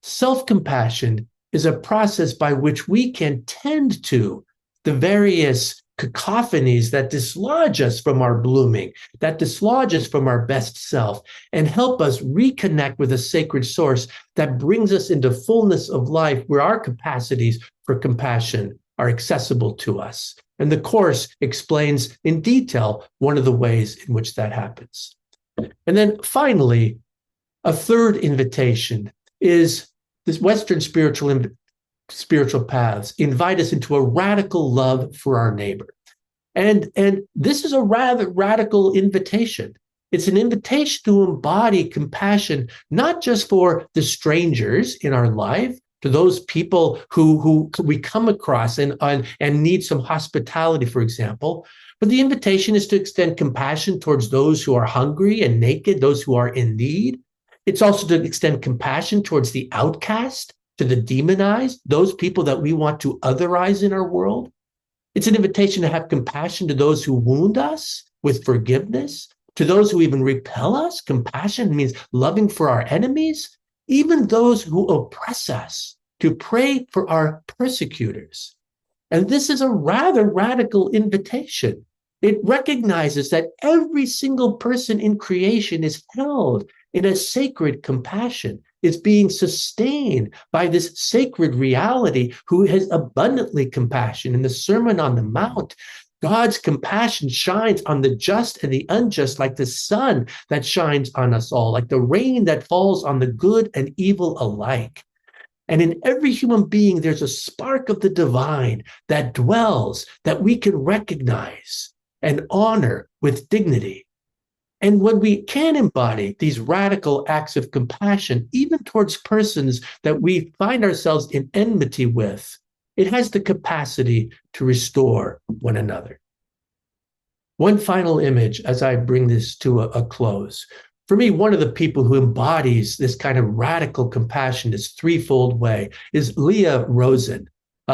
Self-compassion is a process by which we can tend to the various cacophonies that dislodge us from our blooming, that dislodge us from our best self, and help us reconnect with a sacred source that brings us into fullness of life, where our capacities for compassion are accessible to us. And the Course explains in detail one of the ways in which that happens. And then finally, a third invitation is this: Western spiritual paths invite us into a radical love for our neighbor. And this is a rather radical invitation. It's an invitation to embody compassion, not just for the strangers in our life, to those people who we come across and need some hospitality, for example, but the invitation is to extend compassion towards those who are hungry and naked, those who are in need. It's also to extend compassion towards the outcast, to the demonized, those people that we want to otherize in our world. It's an invitation to have compassion to those who wound us with forgiveness, to those who even repel us. Compassion means loving for our enemies, even those who oppress us, to pray for our persecutors. And this is a rather radical invitation. It recognizes that every single person in creation is held in a sacred compassion, is being sustained by this sacred reality who has abundantly compassion. In the Sermon on the Mount, God's compassion shines on the just and the unjust like the sun that shines on us all, like the rain that falls on the good and evil alike. And in every human being, there's a spark of the divine that dwells, that we can recognize and honor with dignity. And when we can embody these radical acts of compassion, even towards persons that we find ourselves in enmity with, it has the capacity to restore one another. One final image as I bring this to a close. For me, one of the people who embodies this kind of radical compassion, this threefold way, is Leah Rosen.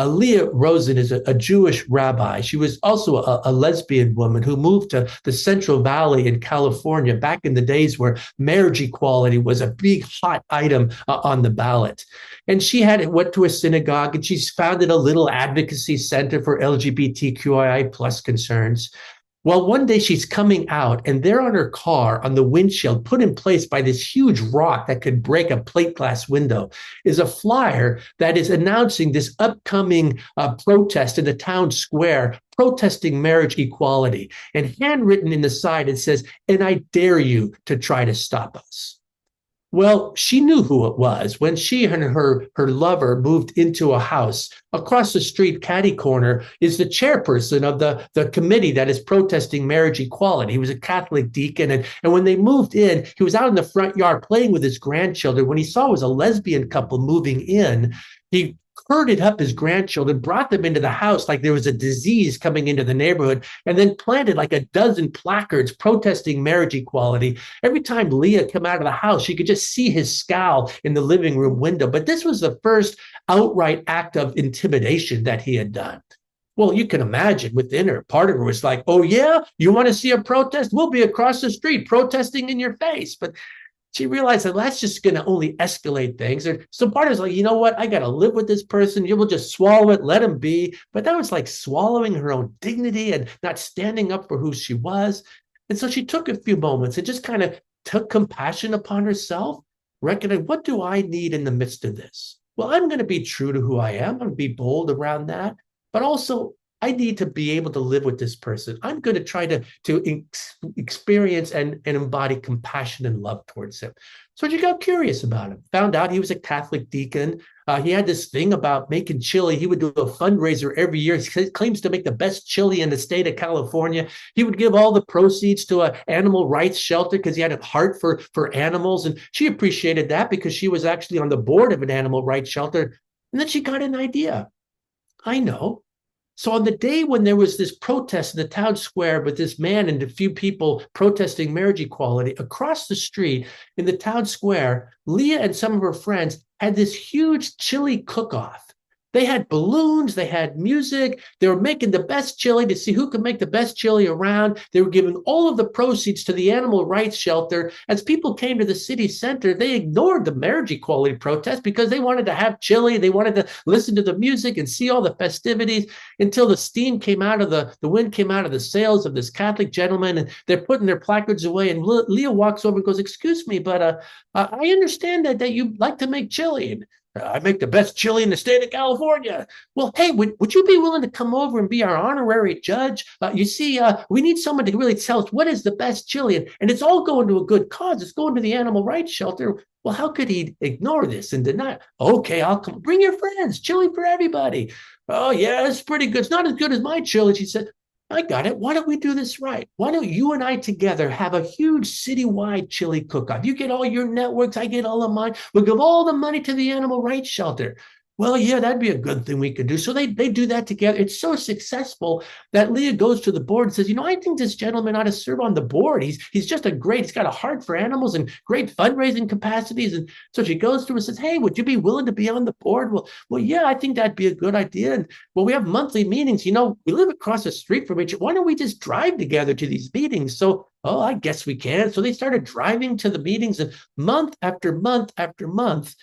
Leah Rosen is a Jewish rabbi. She was also a lesbian woman who moved to the Central Valley in California back in the days where marriage equality was a big hot item on the ballot. And she went to a synagogue, and she's founded a little advocacy center for LGBTQIA plus concerns. Well, one day she's coming out, and there on her car, on the windshield, put in place by this huge rock that could break a plate glass window, is a flyer that is announcing this upcoming protest in the town square, protesting marriage equality. And handwritten in the side, it says, "And I dare you to try to stop us." Well, she knew who it was. When she and her lover moved into a house across the street, catty corner, is the chairperson of the committee that is protesting marriage equality. He was a Catholic deacon. And when they moved in, he was out in the front yard playing with his grandchildren. When he saw it was a lesbian couple moving in, he herded up his grandchildren, brought them into the house like there was a disease coming into the neighborhood, and then planted like a dozen placards protesting marriage equality. Every time Leah came out of the house, you could just see his scowl in the living room window. But this was the first outright act of intimidation that he had done. Well, you can imagine within her, part of her was like, "Oh yeah, you want to see a protest? We'll be across the street protesting in your face." But she realized that that's just going to only escalate things. So part of it was like, you know what? I got to live with this person. You will just swallow it, let him be. But that was like swallowing her own dignity and not standing up for who she was. And so she took a few moments and just kind of took compassion upon herself, recognized, what do I need in the midst of this? Well, I'm going to be true to who I am. I'm going to be bold around that. But also, I need to be able to live with this person. I'm going to try to experience and embody compassion and love towards him. So she got curious about him, found out he was a Catholic deacon. He had this thing about making chili. He would do a fundraiser every year. He claims to make the best chili in the state of California. He would give all the proceeds to an animal rights shelter because he had a heart for animals. And she appreciated that because she was actually on the board of an animal rights shelter. And then she got an idea. I know. So on the day when there was this protest in the town square with this man and a few people protesting marriage equality, across the street in the town square, Leah and some of her friends had this huge chili cook-off. They had balloons, they had music, they were making the best chili to see who could make the best chili around. They were giving all of the proceeds to the animal rights shelter. As people came to the city center, they ignored the marriage equality protest because they wanted to have chili, they wanted to listen to the music and see all the festivities until the steam came out of the wind came out of the sails of this Catholic gentleman, and they're putting their placards away. And Leah walks over and goes, "Excuse me, but I understand that you like to make chili." And I make the best chili in the state of California. Well, hey, would you be willing to come over and be our honorary judge? You see, we need someone to really tell us what is the best chili. And it's all going to a good cause. It's going to the animal rights shelter. Well, how could he ignore this and deny? Okay, I'll come. Bring your friends. Chili for everybody. Oh, yeah, it's pretty good. It's not as good as my chili. She said, I got it. Why don't we do this right? Why don't you and I together have a huge citywide chili cook-off? You get all your networks, I get all of mine. We'll give all the money to the animal rights shelter. Well, yeah, that'd be a good thing we could do. So they do that together. It's so successful that Leah goes to the board and says, I think this gentleman ought to serve on the board. He's just he's got a heart for animals and great fundraising capacities. And so she goes to him and says, hey, would you be willing to be on the board? Well, yeah, I think that'd be a good idea. And well, we have monthly meetings. We live across the street from each other. Why don't we just drive together to these meetings? So, I guess we can. So they started driving to the meetings, and month after month after month,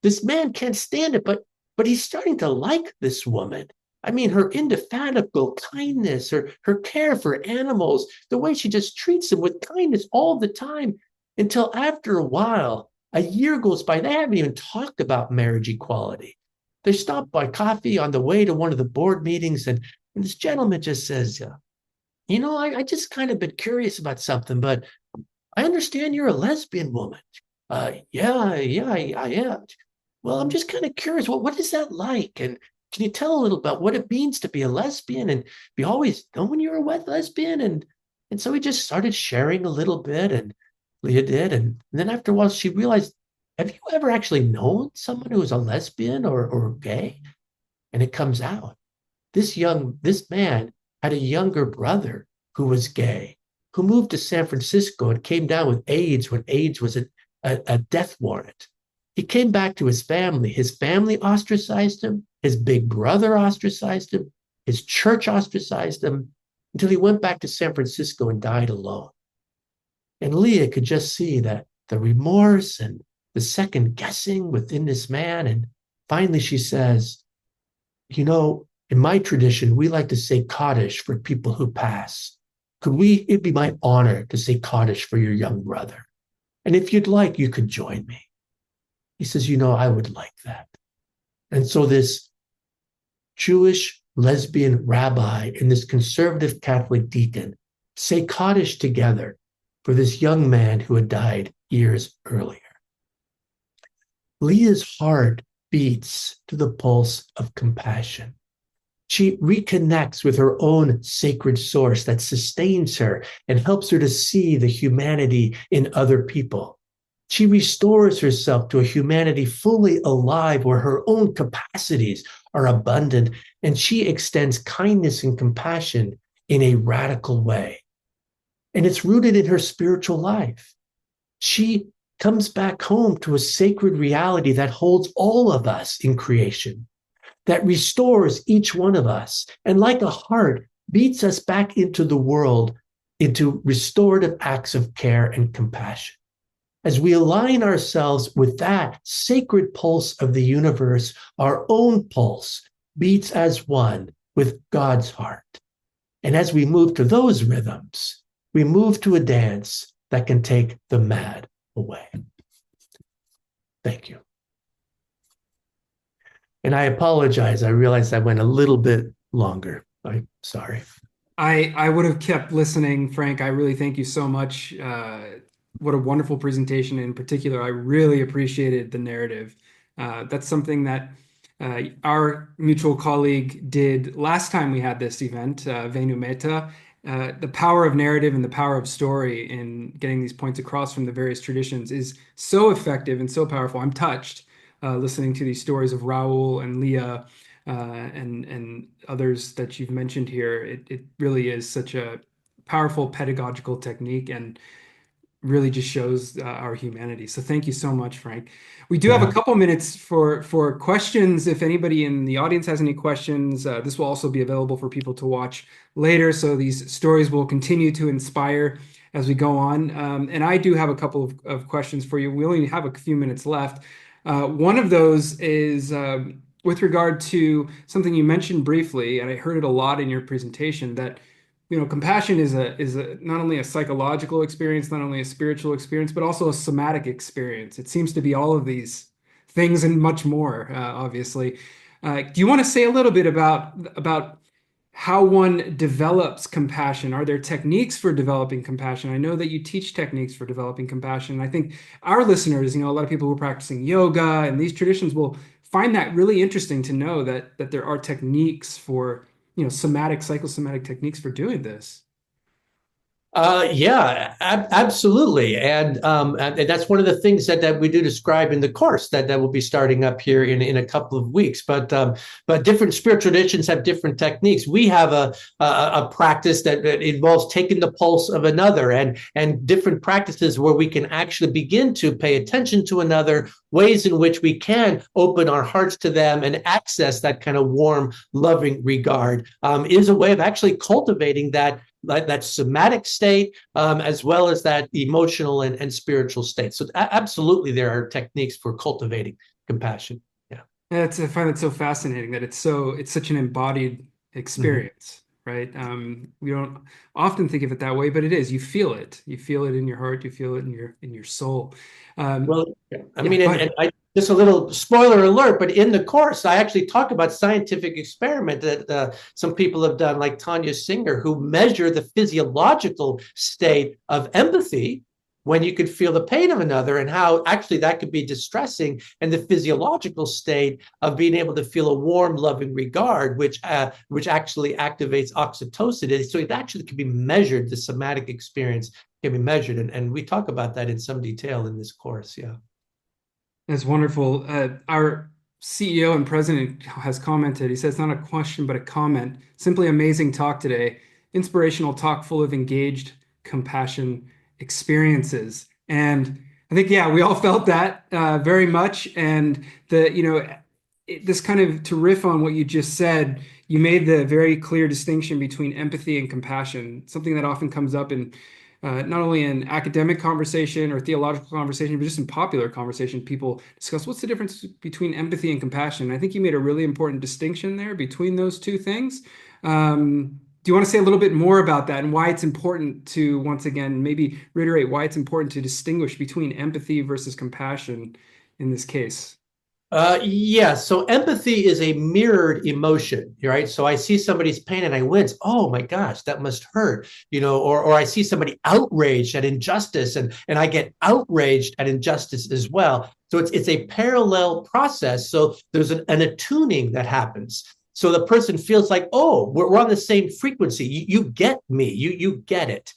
this man can't stand it, but he's starting to like this woman. I mean, her indefatigable kindness, her care for animals, the way she just treats them with kindness all the time, until after a while, a year goes by. They haven't even talked about marriage equality. They stopped by coffee on the way to one of the board meetings, and this gentleman just says, I just kind of been curious about something, but I understand you're a lesbian woman. Yeah, I am. Well, I'm just kind of curious. What is that like? And can you tell a little about what it means to be a lesbian and be always known you're a wet lesbian? And so we just started sharing a little bit, and Leah did. And then after a while, she realized, have you ever actually known someone who was a lesbian or gay? And it comes out. This man had a younger brother who was gay, who moved to San Francisco and came down with AIDS when AIDS was a death warrant. He came back to his family. His family ostracized him. His big brother ostracized him. His church ostracized him until he went back to San Francisco and died alone. And Leah could just see that the remorse and the second guessing within this man. And finally, she says, you know, in my tradition, we like to say Kaddish for people who pass. It'd be my honor to say Kaddish for your young brother. And if you'd like, you could join me. He says, you know, I would like that. And so this Jewish lesbian rabbi and this conservative Catholic deacon say Kaddish together for this young man who had died years earlier. Leah's heart beats to the pulse of compassion. She reconnects with her own sacred source that sustains her and helps her to see the humanity in other people. She restores herself to a humanity fully alive where her own capacities are abundant, and she extends kindness and compassion in a radical way. And it's rooted in her spiritual life. She comes back home to a sacred reality that holds all of us in creation, that restores each one of us, and like a heart, beats us back into the world, into restorative acts of care and compassion. As we align ourselves with that sacred pulse of the universe, our own pulse beats as one with God's heart. And as we move to those rhythms, we move to a dance that can take the mad away. Thank you. And I apologize. I realized I went a little bit longer. I'm sorry. I would have kept listening, Frank. I really thank you so much. What a wonderful presentation. In particular, I really appreciated the narrative. That's something that our mutual colleague did last time we had this event, Venu Mehta. The power of narrative and the power of story in getting these points across from the various traditions is so effective and so powerful. I'm touched listening to these stories of Raul and Leah and others that you've mentioned here. It really is such a powerful pedagogical technique and really just shows our humanity. So thank you so much, Frank. We do have a couple minutes for questions. If anybody in the audience has any questions, this will also be available for people to watch later. So these stories will continue to inspire as we go on. And I do have a couple of questions for you. We only have a few minutes left. One of those is with regard to something you mentioned briefly, and I heard it a lot in your presentation, that compassion is not only a psychological experience, not only a spiritual experience, but also a somatic experience. It seems to be all of these things and much more, obviously. Do you want to say a little bit about how one develops compassion? Are there techniques for developing compassion? I know that you teach techniques for developing compassion. I think our listeners, a lot of people who are practicing yoga and these traditions will find that really interesting to know that there are techniques for somatic, psychosomatic techniques for doing this. Absolutely. And that's one of the things that we do describe in the course that will be starting up here in a couple of weeks. But different spiritual traditions have different techniques. We have a practice that involves taking the pulse of another and different practices where we can actually begin to pay attention to another, ways in which we can open our hearts to them and access that kind of warm, loving regard is a way of actually cultivating that somatic state, as well as that emotional and spiritual state. So absolutely, there are techniques for cultivating compassion. Yeah. I find it so fascinating that it's such an embodied experience, right? We don't often think of it that way, but it is. You feel it. You feel it in your heart. You feel it in your soul. Just a little spoiler alert, but in the course, I actually talk about scientific experiment that some people have done, like Tanya Singer, who measure the physiological state of empathy when you could feel the pain of another, and how actually that could be distressing, and the physiological state of being able to feel a warm, loving regard, which actually activates oxytocin. So it actually can be measured. The somatic experience can be measured, and we talk about that in some detail in this course. Yeah. That's wonderful. Our CEO and president has commented. He says, not a question, but a comment. Simply amazing talk today. Inspirational talk full of engaged compassion experiences. And I think, we all felt that very much. And this kind of, to riff on what you just said, you made the very clear distinction between empathy and compassion, something that often comes up in not only in academic conversation or theological conversation, but just in popular conversation. People discuss what's the difference between empathy and compassion. I think you made a really important distinction there between those two things. Do you want to say a little bit more about that and why it's important to, once again, maybe reiterate why it's important to distinguish between empathy versus compassion in this case? Yeah, so empathy is a mirrored emotion, right? So I see somebody's pain and I wince. Oh my gosh, that must hurt, or I see somebody outraged at injustice and I get outraged at injustice as well. So it's a parallel process. So there's an attuning that happens. So the person feels like, oh, we're on the same frequency. You get me, you get it.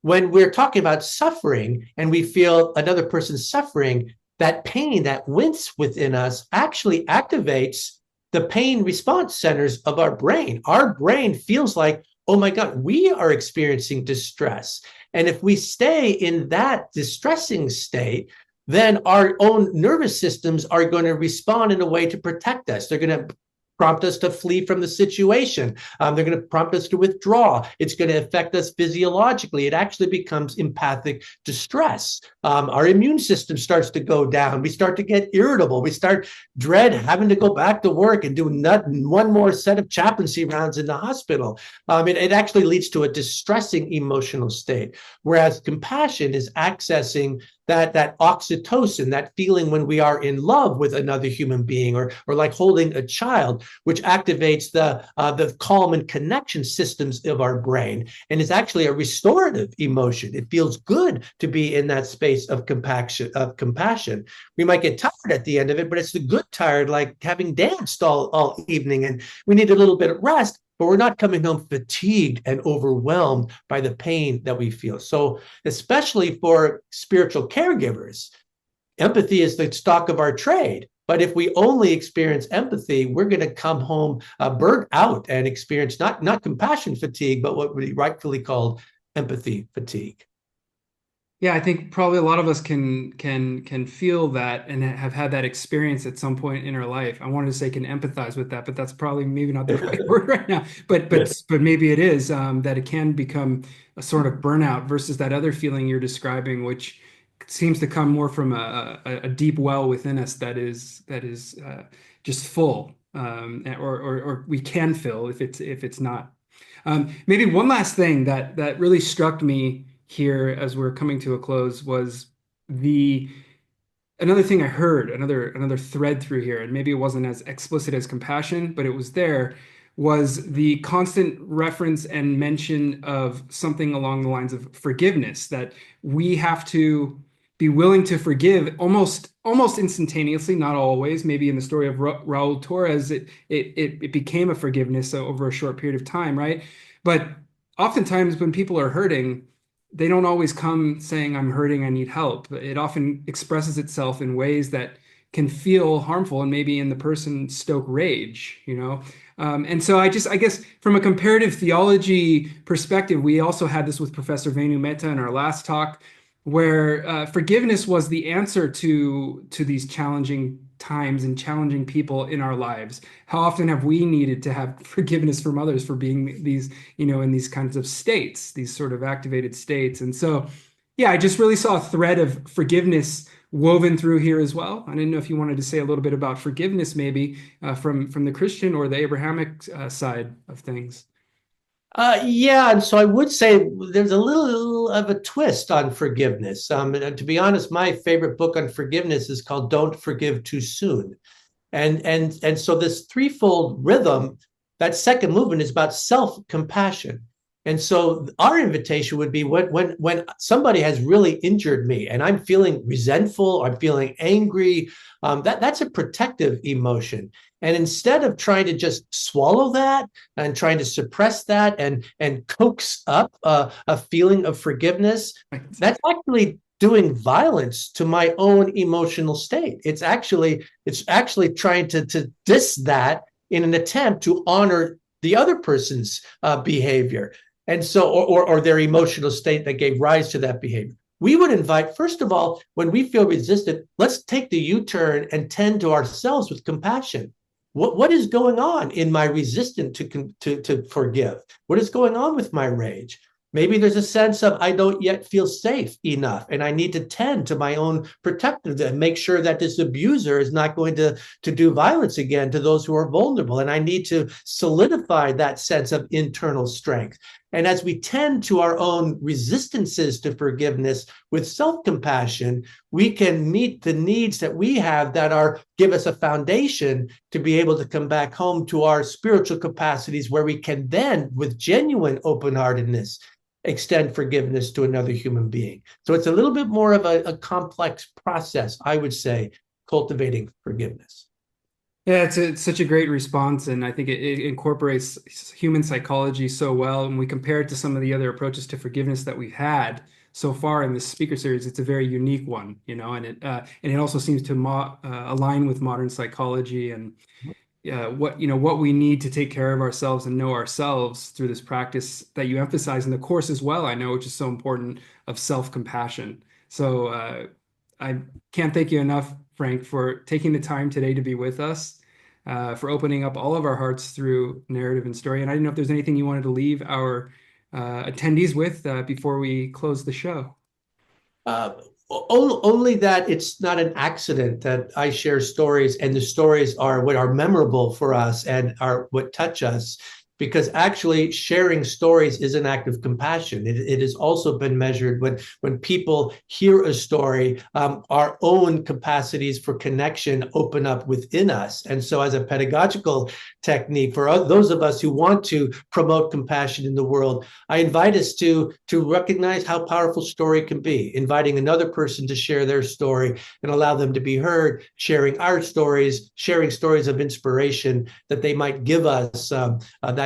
When we're talking about suffering and we feel another person's suffering, that pain, that wince within us actually activates the pain response centers of our brain. Our brain feels like, oh my God, we are experiencing distress. And if we stay in that distressing state, then our own nervous systems are going to respond in a way to protect us. They're going to prompt us to flee from the situation. They're going to prompt us to withdraw. It's going to affect us physiologically. It actually becomes empathic distress. Our immune system starts to go down. We start to get irritable. We start dread having to go back to work and do one more set of chaplaincy rounds in the hospital. It actually leads to a distressing emotional state. Whereas compassion is accessing that oxytocin, that feeling when we are in love with another human being, or like holding a child, which activates the calm and connection systems of our brain, and is actually a restorative emotion. It feels good to be in that space of compassion. We might get tired at the end of it, but it's the good tired, like having danced all evening, and we need a little bit of rest, but we're not coming home fatigued and overwhelmed by the pain that we feel. So especially for spiritual caregivers, empathy is the stock of our trade. But if we only experience empathy, we're going to come home burnt out and experience not compassion fatigue, but what we rightfully called empathy fatigue. Yeah, I think probably a lot of us can feel that and have had that experience at some point in our life. I wanted to say can empathize with that, but that's probably maybe not the right word right now. But maybe it is that it can become a sort of burnout versus that other feeling you're describing, which seems to come more from a deep well within us that is just full, or we can fill if it's not. Maybe one last thing that really struck me here as we're coming to a close was another thing I heard, another thread through here, and maybe it wasn't as explicit as compassion, but it was there, was the constant reference and mention of something along the lines of forgiveness, that we have to be willing to forgive almost instantaneously, not always. Maybe in the story of Raul Torres, it became a forgiveness over a short period of time, right? But oftentimes when people are hurting, they don't always come saying, I'm hurting, I need help. It often expresses itself in ways that can feel harmful and maybe in the person stoke rage, And so I guess from a comparative theology perspective, we also had this with Professor Venu Mehta in our last talk, where forgiveness was the answer to these challenging times and challenging people in our lives. How often have we needed to have forgiveness from others for being these, in these kinds of states, these sort of activated states? And so, yeah, I just really saw a thread of forgiveness woven through here as well. I didn't know if you wanted to say a little bit about forgiveness, maybe from the Christian or the Abrahamic side of things. Yeah, and so I would say there's a little of a twist on forgiveness. To be honest, my favorite book on forgiveness is called "Don't Forgive Too Soon," and so this threefold rhythm, that second movement is about self-compassion. And so our invitation would be when somebody has really injured me and I'm feeling resentful, I'm feeling angry, that's a protective emotion. And instead of trying to just swallow that and trying to suppress that and coax up a feeling of forgiveness, that's actually doing violence to my own emotional state. It's actually trying to diss that in an attempt to honor the other person's behavior. And so, or their emotional state that gave rise to that behavior. We would invite, first of all, when we feel resistant, let's take the U-turn and tend to ourselves with compassion. What is going on in my resistance to forgive? What is going on with my rage? Maybe there's a sense of I don't yet feel safe enough, and I need to tend to my own protectiveness and make sure that this abuser is not going to do violence again to those who are vulnerable. And I need to solidify that sense of internal strength. And as we tend to our own resistances to forgiveness with self-compassion, we can meet the needs that we have that are give us a foundation to be able to come back home to our spiritual capacities, where we can then, with genuine open-heartedness, extend forgiveness to another human being. So it's a little bit more of a complex process, I would say, cultivating forgiveness. Yeah, it's such a great response, and I think it incorporates human psychology so well. And we compare it to some of the other approaches to forgiveness that we've had so far in this speaker series. It's a very unique one, and it also seems to align with modern psychology and what we need to take care of ourselves and know ourselves through this practice that you emphasize in the course as well. I know, which is so important, of self-compassion. So I can't thank you enough, Frank, for taking the time today to be with us, for opening up all of our hearts through narrative and story. And I didn't know if there's anything you wanted to leave our attendees with before we close the show. Uh, Only that it's not an accident that I share stories, and the stories are what are memorable for us and are what touch us, because actually sharing stories is an act of compassion. It has also been measured when people hear a story, our own capacities for connection open up within us. And so as a pedagogical technique for those of us who want to promote compassion in the world, I invite us to recognize how powerful story can be, inviting another person to share their story and allow them to be heard, sharing our stories, sharing stories of inspiration that they might give us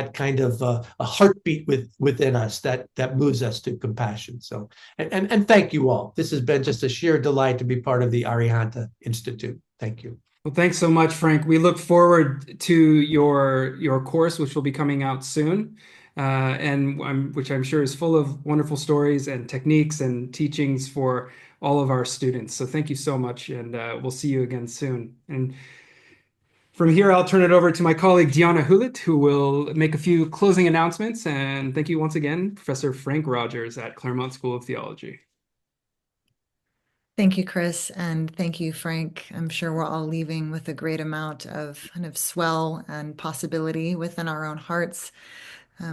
that kind of a heartbeat within us that moves us to compassion. So, and thank you all. This has been just a sheer delight to be part of the Arihanta Institute. Thank you. Well, thanks so much, Frank. We look forward to your course, which will be coming out soon, which I'm sure is full of wonderful stories and techniques and teachings for all of our students. So thank you so much, and we'll see you again soon. And from here, I'll turn it over to my colleague, Deanna Hewlett, who will make a few closing announcements. And thank you once again, Professor Frank Rogers at Claremont School of Theology. Thank you, Chris, and thank you, Frank. I'm sure we're all leaving with a great amount of kind of swell and possibility within our own hearts.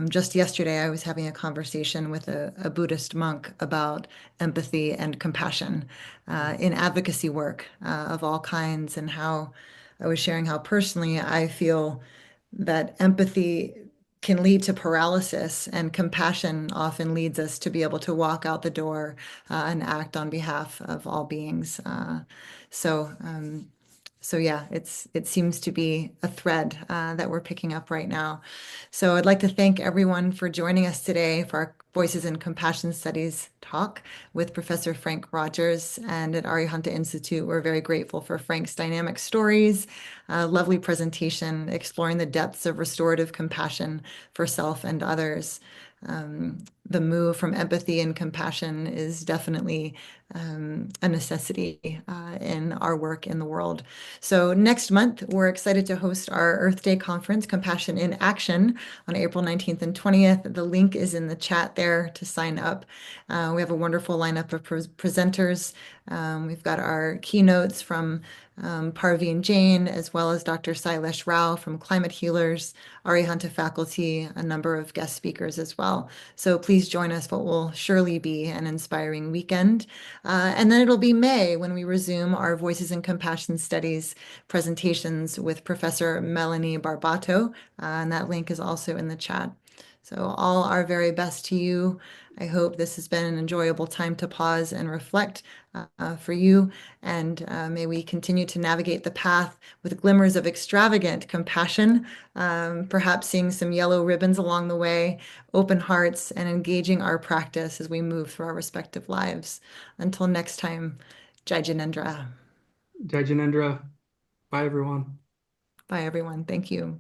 Just yesterday, I was having a conversation with a Buddhist monk about empathy and compassion in advocacy work of all kinds, and how I was sharing how personally I feel that empathy can lead to paralysis, and compassion often leads us to be able to walk out the door and act on behalf of all beings. So, um, so yeah, it seems to be a thread that we're picking up right now. So I'd like to thank everyone for joining us today for our Voices in Compassion Studies talk with Professor Frank Rogers. And at Arihanta Institute, we're very grateful for Frank's dynamic stories, lovely presentation exploring the depths of restorative compassion for self and others. The move from empathy and compassion is definitely a necessity in our work in the world. So next month, we're excited to host our Earth Day conference, Compassion in Action, on April 19th and 20th. The link is in the chat there to sign up. We have a wonderful lineup of presenters. We've got our keynotes from Parveen Jain, as well as Dr. Sailesh Rao from Climate Healers, Arihanta faculty, a number of guest speakers as well. So please join us for what will surely be an inspiring weekend. And then it'll be May when we resume our Voices in Compassion Studies presentations with Professor Melanie Barbato, and that link is also in the chat. So all our very best to you. I hope this has been an enjoyable time to pause and reflect for you, and may we continue to navigate the path with glimmers of extravagant compassion, perhaps seeing some yellow ribbons along the way, open hearts, and engaging our practice as we move through our respective lives. Until next time, Jai Jinendra. Jai Jinendra. Bye, everyone. Bye, everyone. Thank you.